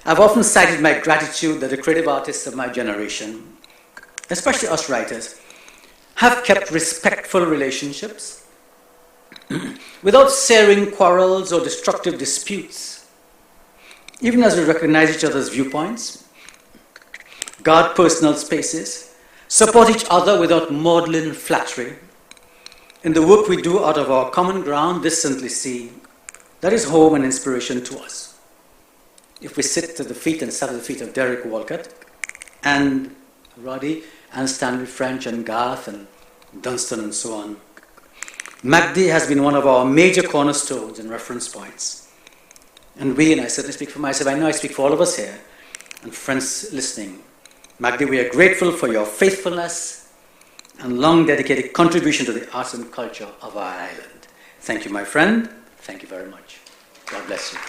S14: I've often cited my gratitude that the creative artists of my generation, especially us writers, have kept respectful relationships without searing quarrels or destructive disputes. Even as we recognize each other's viewpoints, guard personal spaces, support each other without maudlin flattery. In the work we do out of our common ground, this Saint Lucian, that is home and inspiration to us. If we sit at the feet and sat at the feet of Derek Walcott and Roddy and Stanley French and Garth and Dunstan and so on, MACD has been one of our major cornerstones and reference points. And we, and I certainly speak for myself, I know I speak for all of us here, and friends listening, MACD, we are grateful for your faithfulness and long dedicated contribution to the arts and culture of our island. Thank you, my friend. Thank you very much. God bless you.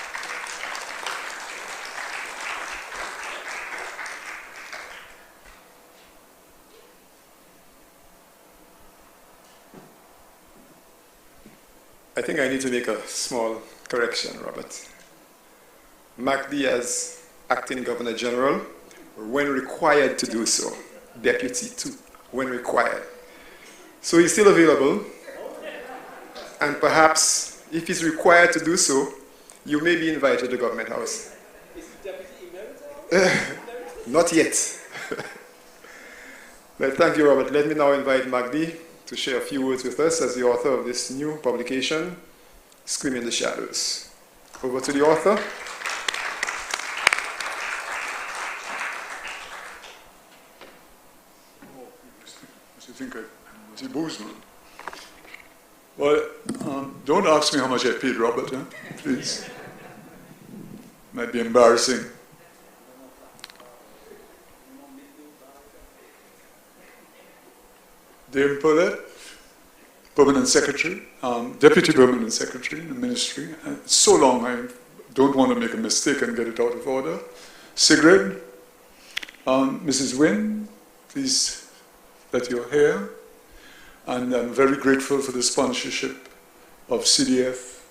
S13: I think I need to make a small correction, Robert. MACD as Acting Governor General, when required to do so. Deputy too, when required. So he's still available, and perhaps if he's required to do so, you may be invited to Government House. Is he Deputy Emeritus? Not yet. But thank you, Robert. Let me now invite MACD to share a few words with us as the author of this new publication, Screaming in the Shadows. Over to the author.
S15: I think was a Bozeman. Well, don't ask me how much I paid Robert, huh? Please. Might be embarrassing. Dame Paulette, Permanent Secretary, Deputy Permanent Secretary in the Ministry. So long I don't want to make a mistake and get it out of order. Sigrid, Mrs. Wynne, please that you're here, and I'm very grateful for the sponsorship of CDF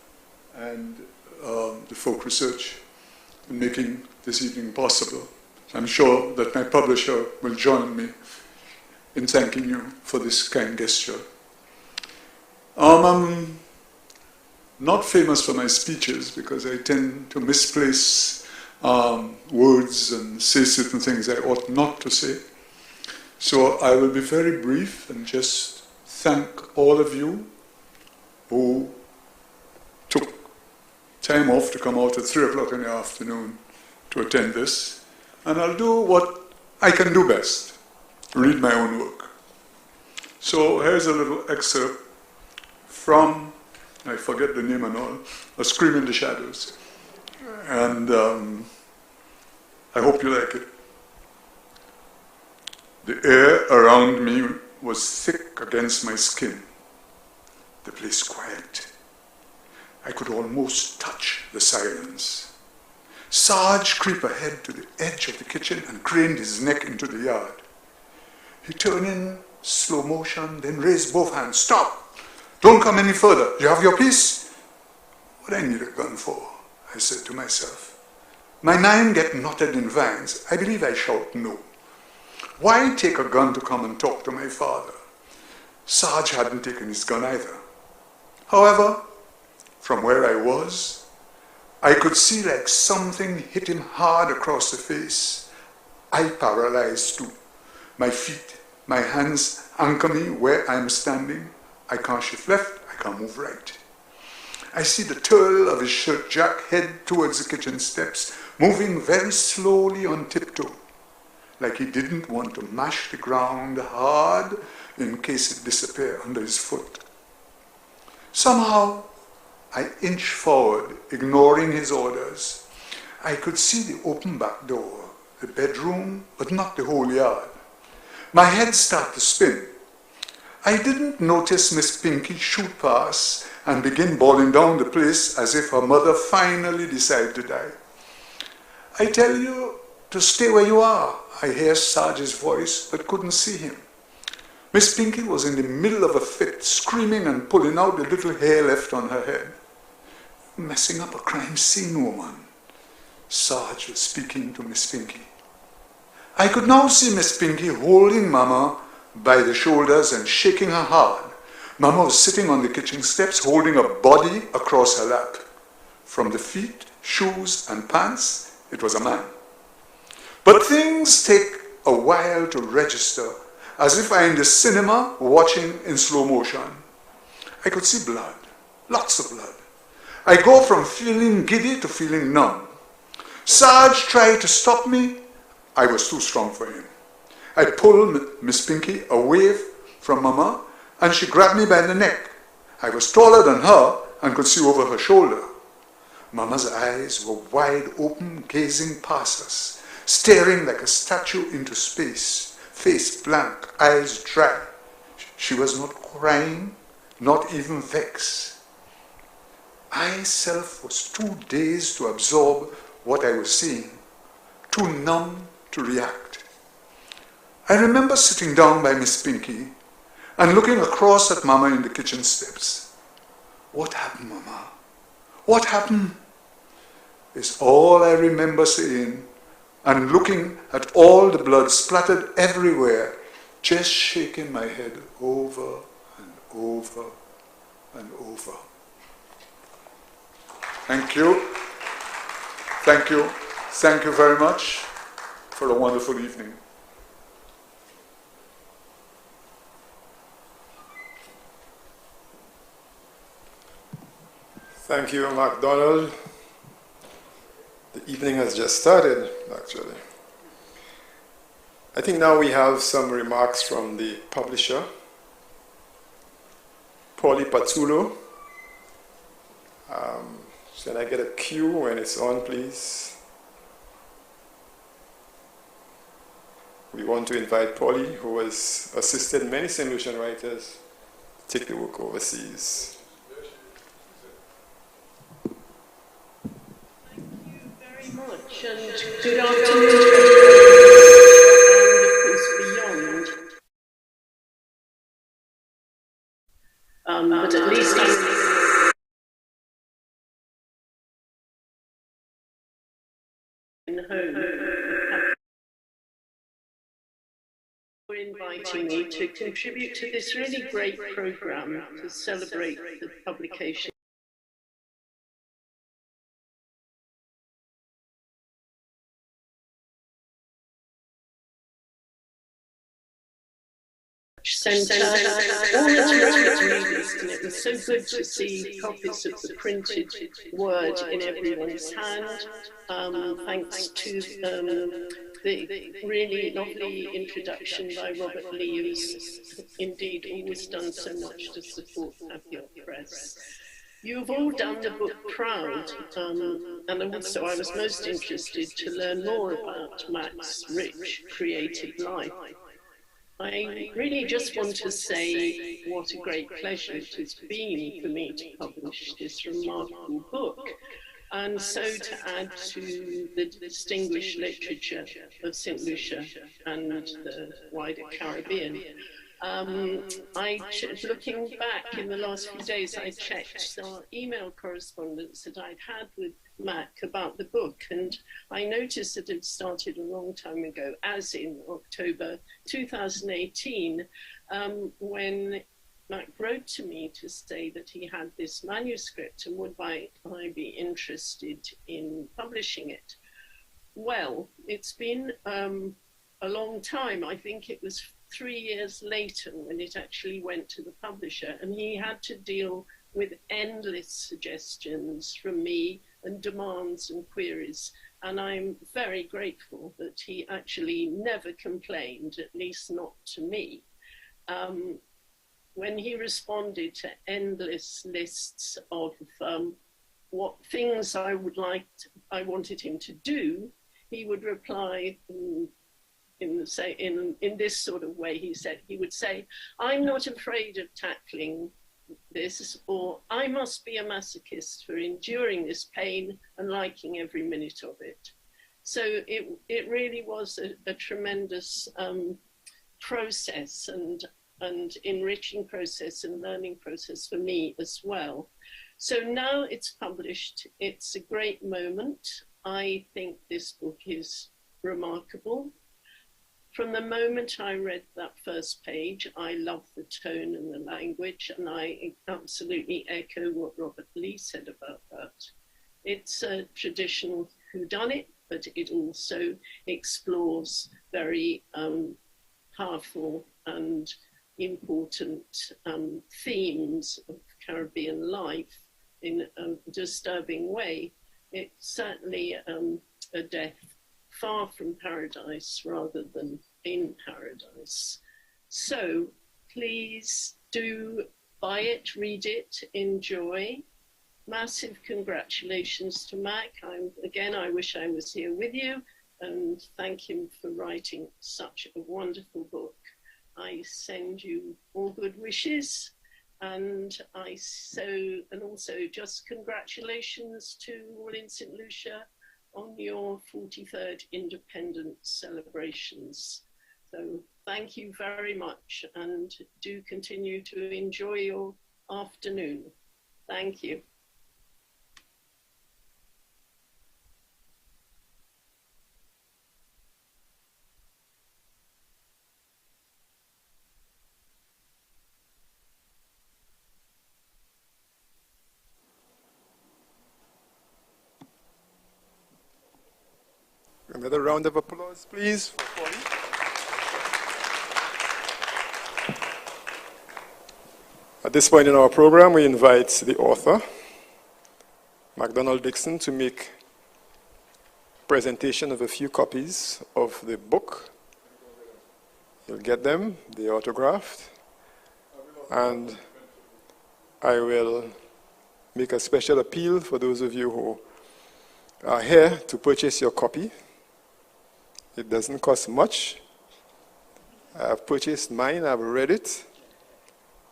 S15: and the Folk Research in making this evening possible. I'm sure that my publisher will join me in thanking you for this kind gesture. I'm not famous for my speeches because I tend to misplace words and say certain things I ought not to say. So I will be very brief and just thank all of you who took time off to come out at 3 o'clock in the afternoon to attend this. And I'll do what I can do best, read my own work. So here's a little excerpt from, I forget the name and all, A Scream in the Shadows. And I hope you like it. The air around me was thick against my skin. The place quiet. I could almost touch the silence. Sarge crept ahead to the edge of the kitchen and craned his neck into the yard. He turned in slow motion, then raised both hands. Stop! Don't come any further. You have your piece? What I need a gun for, I said to myself. My mind get knotted in vines. I believe I shout no. Why take a gun to come and talk to my father? Sarge hadn't taken his gun either. However, from where I was, I could see like something hit him hard across the face. I paralyzed too. My feet, my hands anchor me where I'm standing. I can't shift left, I can't move right. I see the twirl of his shirt jack head towards the kitchen steps, moving very slowly on tiptoe, like he didn't want to mash the ground hard in case it disappeared under his foot. Somehow, I inched forward, ignoring his orders. I could see the open back door, the bedroom, but not the whole yard. My head started to spin. I didn't notice Miss Pinky shoot past and begin bawling down the place as if her mother finally decided to die. I tell you to stay where you are, I hear Sarge's voice, but couldn't see him. Miss Pinky was in the middle of a fit, screaming and pulling out the little hair left on her head. Messing up a crime scene, woman. Sarge was speaking to Miss Pinky. I could now see Miss Pinky holding Mama by the shoulders and shaking her hard. Mama was sitting on the kitchen steps holding a body across her lap. From the feet, shoes, and pants, it was a man. But things take a while to register, as if I'm in the cinema watching in slow motion. I could see blood, lots of blood. I go from feeling giddy to feeling numb. Sarge tried to stop me. I was too strong for him. I pulled Miss Pinky away from Mama, and she grabbed me by the neck. I was taller than her and could see over her shoulder. Mama's eyes were wide open, gazing past us, staring like a statue into space, face blank, eyes dry. She was not crying, not even vexed. I self was too dazed to absorb what I was seeing, too numb to react. I remember sitting down by Miss Pinky and looking across at Mama in the kitchen steps. What happened, Mama? What happened? Is all I remember saying, and looking at all the blood splattered everywhere, just shaking my head over and over and over. Thank you. Thank you. Thank you very much for a wonderful evening.
S13: Thank you, Mac Donald. The evening has just started, actually. I think now we have some remarks from the publisher, Paulie Patulo. Can I get a cue when it's on, please? We want to invite Paulie, who has assisted many Saint Lucian writers, to take the work overseas.
S16: Much and good afternoon to everyone, and of course beyond. But at least I'm home for inviting me to contribute to this really great program to celebrate the publication. Centre, all the terrific readers, and it was so good to see copies of the printed word in everyone's hand. Thanks to the really lovely introduction by Robert Lee, who's indeed always done so much to support Aviot Press. You've all done the book proud, and also I was most interested to learn more about Mac's rich creative life. I really just want to say what a great pleasure it has been for me to publish this remarkable book, and so to add to the distinguished literature of Saint Lucia and the wider Caribbean. Looking back in the last few days, I checked our email correspondence that I'd had with Mac about the book, and I noticed that it started a long time ago, as in October 2018, when Mac wrote to me to say that he had this manuscript and would I be interested in publishing it. Well, it's been a long time. I think it was 3 years later when it actually went to the publisher, and he had to deal with endless suggestions from me and demands and queries. And I'm very grateful that he actually never complained, at least not to me. When he responded to endless lists of what things I wanted him to do, he would reply in this sort of way. He would say, "I'm not afraid of tackling this," or "I must be a masochist for enduring this pain and liking every minute of it." So it really was a tremendous process and enriching process and learning process for me as well. So now it's published. It's a great moment. I think this book is remarkable. From the moment I read that first page, I loved the tone and the language, and I absolutely echo what Robert Lee said about that. It's a traditional whodunit, but it also explores very powerful and important themes of Caribbean life in a disturbing way. It's certainly a death far from paradise rather than in paradise. So please do buy it, read it, enjoy. Massive congratulations to Mac. Again, I wish I was here with you, and thank him for writing such a wonderful book. I send you all good wishes, and also just congratulations to all in Saint Lucia on your 43rd independence celebrations. So thank you very much, and do continue to enjoy your afternoon. Thank you.
S13: Another round of applause, please, for Polly. At this point in our program, we invite the author, Mac Donald Dixon, to make a presentation of a few copies of the book. You'll get them, they're autographed. And I will make a special appeal for those of you who are here to purchase your copy. It doesn't cost much. I've purchased mine, I've read it,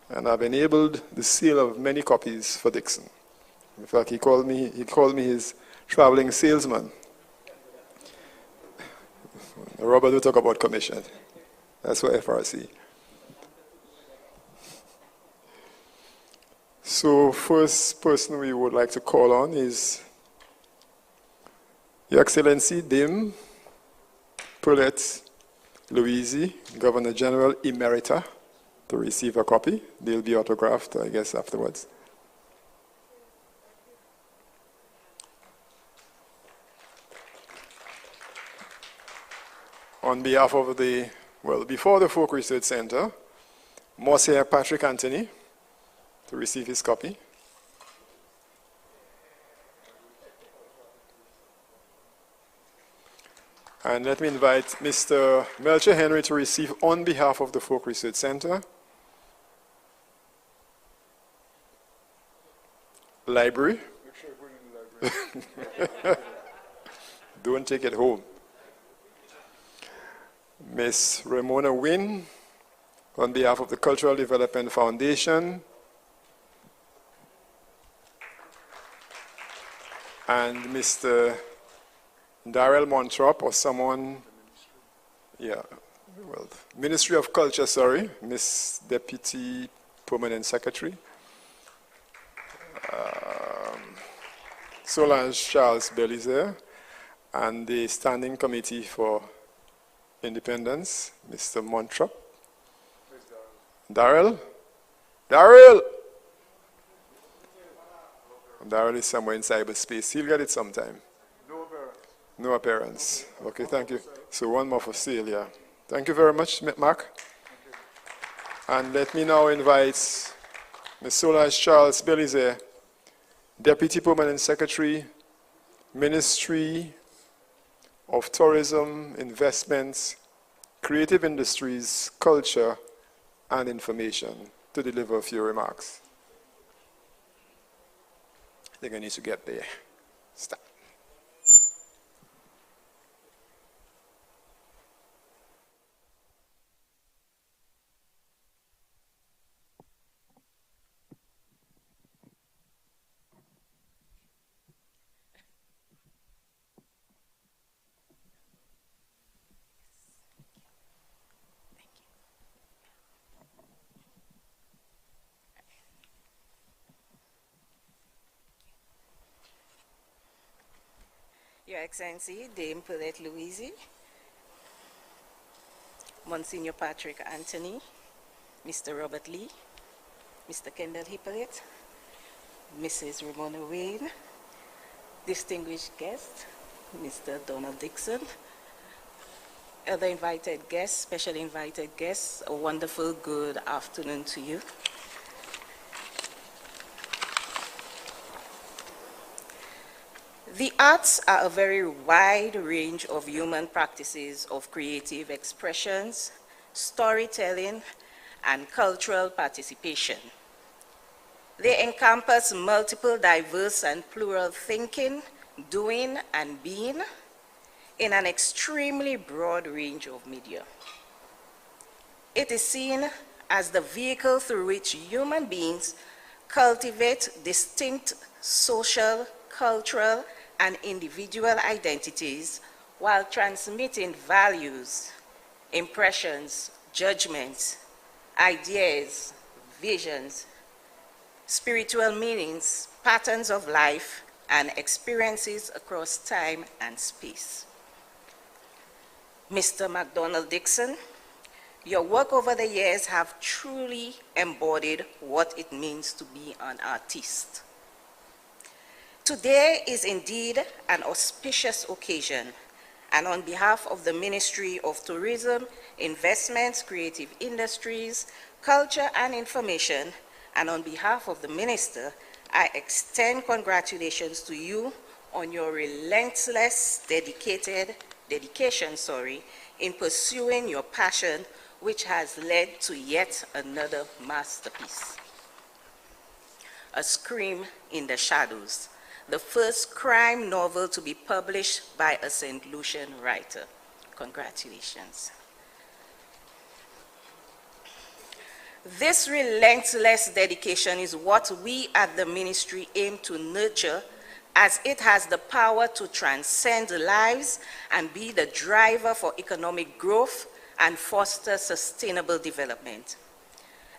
S13: and I've enabled the sale of many copies for Dixon. In fact, he called me his traveling salesman. Robert will talk about commission. That's for FRC. So first person we would like to call on is Your Excellency Dame Paulette Louise, Governor General Emerita, to receive a copy. They'll be autographed, I guess, afterwards. On behalf of before the Folk Research Center, Monsieur Patrick Anthony, to receive his copy. And let me invite Mr. Melcher Henry to receive on behalf of the Folk Research Center. Library. Don't take it home. Miss Ramona Wynn, on behalf of the Cultural Development Foundation. And Mr. Darrell Montrop, or someone, Ministry of Culture, sorry, Miss Deputy Permanent Secretary. Solange Charles Belizer, and the Standing Committee for Independence, Mr. Montrop. Darrell? Darrell is somewhere in cyberspace. He'll get it sometime. No appearance. Okay, thank you. So one more for sale, yeah. Thank you very much, Mark. And let me now invite Ms. Solange Charles Belizer, Deputy Permanent Secretary, Ministry of Tourism, Investments, Creative Industries, Culture, and Information, to deliver a few remarks. I think I need to get there. Stop.
S17: Your Excellency, Dame Paulette Louise, Monsignor Patrick Anthony, Mr. Robert Lee, Mr. Kendall Hippolyte, Mrs. Ramona Wayne, distinguished guest, Mr. Donald Dixon, other invited guests, special invited guests, a wonderful good afternoon to you. The arts are a very wide range of human practices of creative expressions, storytelling, and cultural participation. They encompass multiple diverse and plural thinking, doing, and being in an extremely broad range of media. It is seen as the vehicle through which human beings cultivate distinct social, cultural, and individual identities while transmitting values, impressions, judgments, ideas, visions, spiritual meanings, patterns of life, and experiences across time and space. Mr. Mac Donald Dixon, your work over the years have truly embodied what it means to be an artist. Today is indeed an auspicious occasion, and on behalf of the Ministry of Tourism, Investments, Creative Industries, Culture and Information, and on behalf of the Minister, I extend congratulations to you on your relentless dedication in pursuing your passion, which has led to yet another masterpiece. A Scream in the Shadows, the first crime novel to be published by a Saint Lucian writer. Congratulations. This relentless dedication is what we at the ministry aim to nurture, as it has the power to transcend lives and be the driver for economic growth and foster sustainable development.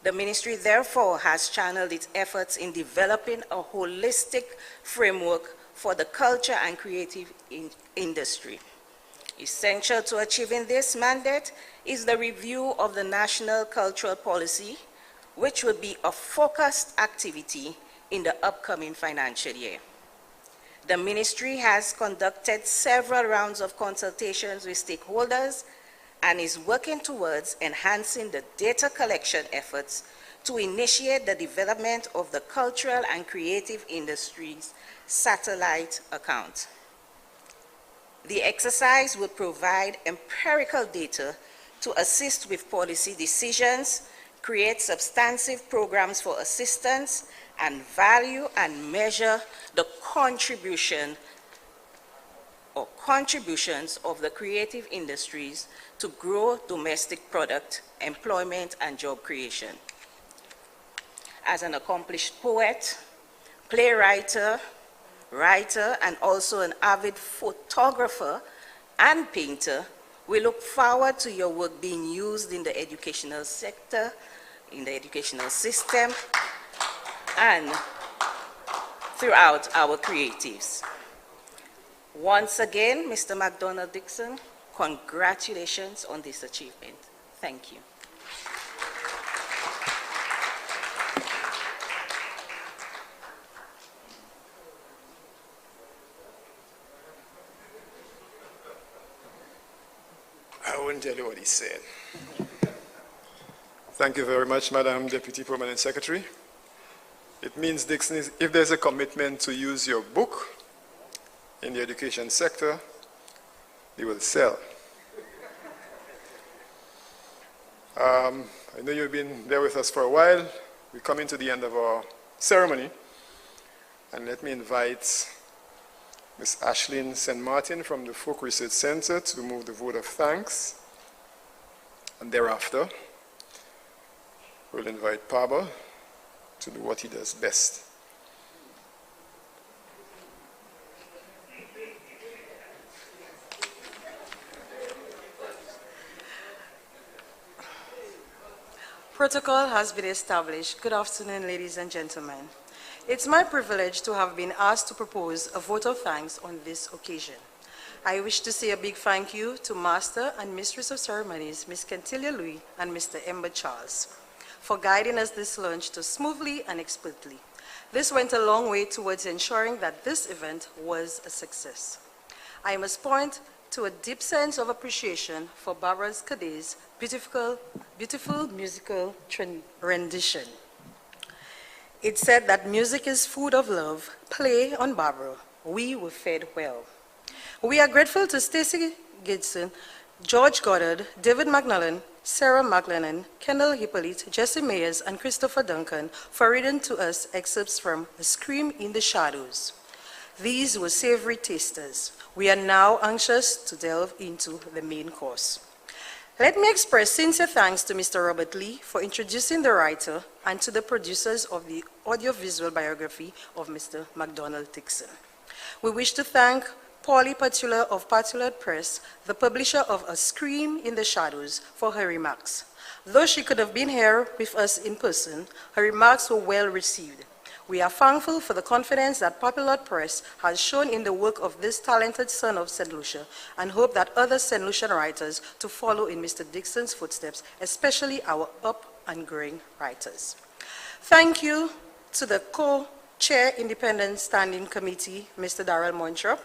S17: The ministry therefore has channeled its efforts in developing a holistic framework for the culture and creative industry. Essential to achieving this mandate is the review of the National Cultural Policy, which will be a focused activity in the upcoming financial year. The ministry has conducted several rounds of consultations with stakeholders and is working towards enhancing the data collection efforts to initiate the development of the cultural and creative industries satellite account. The exercise will provide empirical data to assist with policy decisions, create substantive programs for assistance, and value and measure the contributions of the creative industries to grow domestic product, employment, and job creation. As an accomplished poet, playwright, writer, and also an avid photographer and painter, we look forward to your work being used in the educational sector, in the educational system, and throughout our creatives. Once again, Mr. Mac Donald Dixon, congratulations on this achievement. Thank you.
S13: I won't tell you what he said. Thank you very much, Madam Deputy Permanent Secretary. It means, Dixon, if there's a commitment to use your book in the education sector, you will sell. I know you've been there with us for a while. We're coming to the end of our ceremony. And let me invite Ms. Ashlyn St. Martin from the Folk Research Center to move the vote of thanks. And thereafter, we'll invite Paba to do what he does best.
S18: Protocol has been established. Good afternoon, ladies and gentlemen. It's my privilege to have been asked to propose a vote of thanks on this occasion. I wish to say a big thank you to Master and Mistress of Ceremonies, Ms. Kentilia Louis and Mr. Ember Charles, for guiding us this lunch so smoothly and expertly. This went a long way towards ensuring that this event was a success. I must point to a deep sense of appreciation for Barbara Cadet's beautiful musical rendition. It said that music is food of love. Play on Barbara. We were fed well. We are grateful to Stacey Gidson, George Goddard, David McNullen, Sarah McLennan, Kendall Hippolyte, Jesse Mayers, and Christopher Duncan for reading to us excerpts from A Scream in the Shadows. These were savory tasters. We are now anxious to delve into the main course. Let me express sincere thanks to Mr. Robert Lee for introducing the writer and to the producers of the audiovisual biography of Mr. Mac Donald Dixon. We wish to thank Paulie Patula of Patula Press, the publisher of A Scream in the Shadows, for her remarks. Though she could have been here with us in person, her remarks were well received. We are thankful for the confidence that Popular Press has shown in the work of this talented son of Saint Lucia, and hope that other Saint Lucian writers to follow in Mr. Dixon's footsteps, especially our up and growing writers. Thank you to the co-chair Independent Standing Committee, Mr. Darrell Montrop.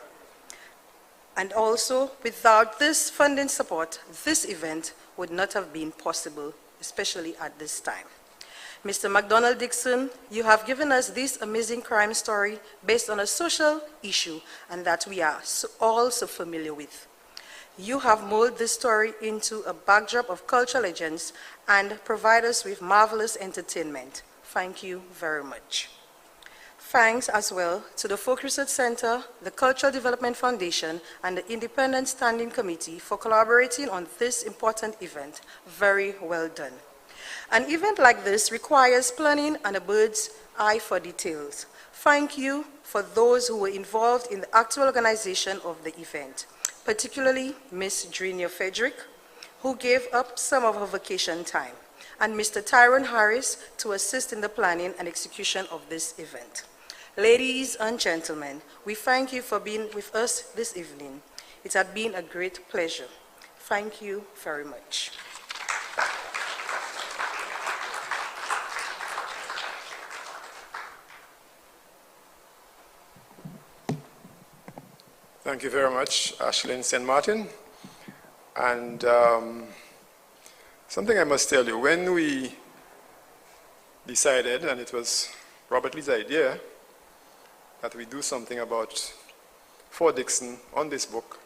S18: And also, without this funding support, this event would not have been possible, especially at this time. Mr. Mac Donald Dixon, you have given us this amazing crime story based on a social issue and that we are all so familiar with. You have molded this story into a backdrop of cultural legends and provide us with marvelous entertainment. Thank you very much. Thanks as well to the Folk Research Center, the Cultural Development Foundation, and the Independent Standing Committee for collaborating on this important event. Very well done. An event like this requires planning and a bird's eye for details. Thank you for those who were involved in the actual organization of the event, particularly Ms. Drenia Frederick, who gave up some of her vacation time, and Mr. Tyrone Harris to assist in the planning and execution of this event. Ladies and gentlemen, we thank you for being with us this evening. It has been a great pleasure. Thank you very much.
S13: Thank you very much, Ashlyn St. Martin. And something I must tell you, when we decided, and it was Robert Lee's idea, that we do something for Dixon on this book,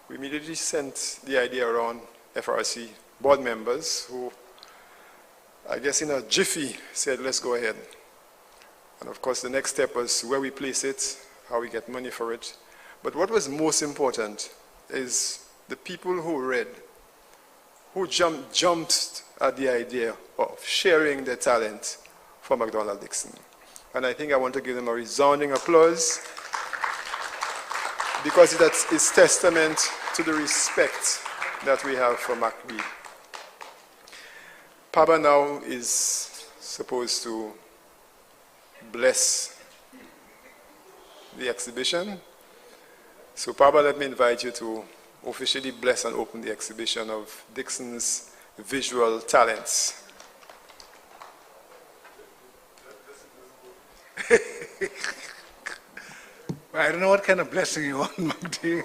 S13: we immediately sent the idea around FRC board members who, I guess in a jiffy, said, let's go ahead. And of course, the next step was where we place it, how we get money for it. But what was most important is the people who read, who jumped at the idea of sharing their talent for Mac Donald Dixon. And I think I want to give them a resounding applause because that is testament to the respect that we have for Mac B. Paba now is supposed to bless the exhibition. So Paba, let me invite you to officially bless and open the exhibition of Dixon's visual talents.
S12: I don't know what kind of blessing you want, Magdi.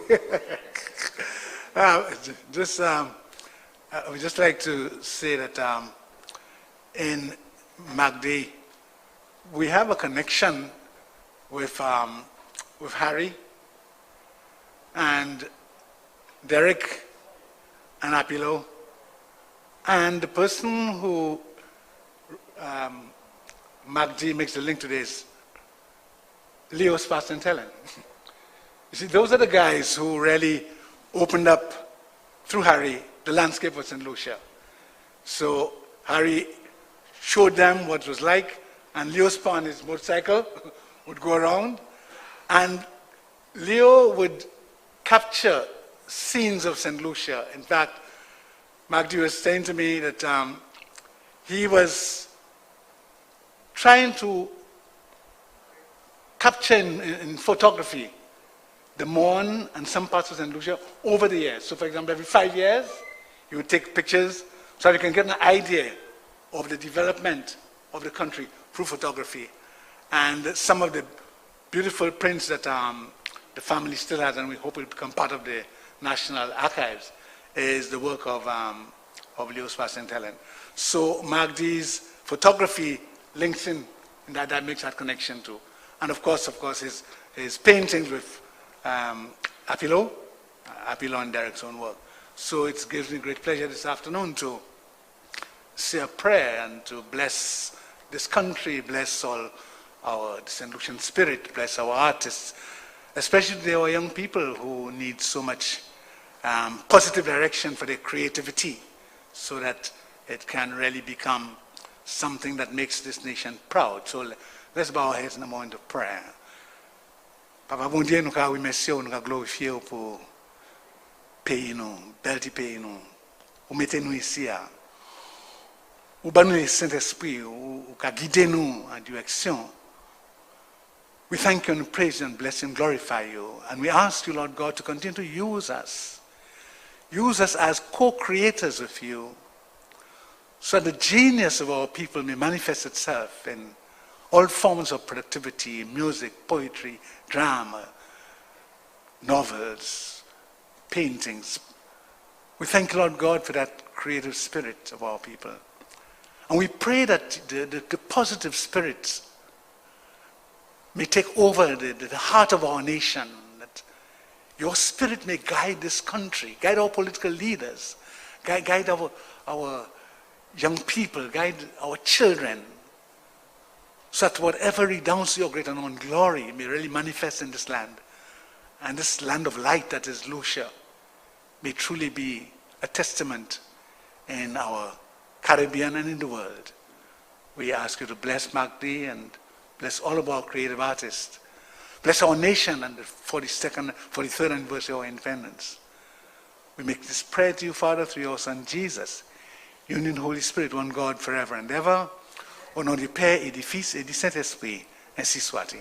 S12: I would just like to say that in Magdi, we have a connection with Harry and Derek and Apilo, and the person who Magdi makes the link to this, Leo Spastentellen. You see, those are the guys who really opened up, through Harry, the landscape of St. Lucia. So Harry showed them what it was like, and Leo on his motorcycle would go around, and Leo would capture scenes of St. Lucia. In fact, Magdi was saying to me that he was trying to capture in photography the Mon and some parts of St. Lucia over the years. So for example, every 5 years, you would take pictures so that you can get an idea of the development of the country through photography. And some of the beautiful prints that the family still has, and we hope will become part of the
S6: National Archives is the work of Leo St. Helen. So Magdi's photography links in, and that makes that connection too. And of course, his paintings with Apilo and Derek's own work. So it gives me great pleasure this afternoon to say a prayer and to bless this country, bless all our Saint Lucian spirit, bless our artists, especially our young people who need so much positive direction for their creativity so that it can really become something that makes this nation proud. So let's bow our heads in a moment of prayer. Papa bon Dieu, nous ka remercier, nous ka glorifier pour pays nous, bel pays nous. Ou mettez nous ici à ou ban nous le Saint-Esprit, ou ka guider nous en direction. We thank you and praise you and bless you and glorify you. And we ask you, Lord God, to continue to use us. Use us as co-creators with you, so that the genius of our people may manifest itself in all forms of productivity, music, poetry, drama, novels, paintings. We thank you, Lord God, for that creative spirit of our people. And we pray that the positive spirits may take over the heart of our nation, that your spirit may guide this country, guide our political leaders, guide our young people, guide our children, so that whatever redounds to your great and unknown glory may really manifest in this land. And this land of light that is Lucia may truly be a testament in our Caribbean and in the world. We ask you to bless Magdi and bless all of our creative artists. Bless our nation and the 43rd anniversary of our independence. We make this prayer to you, Father, through your Son Jesus, union Holy Spirit, one God forever and ever. Au nom du Père et du Fils et du Saint-Esprit, ainsi soit-il.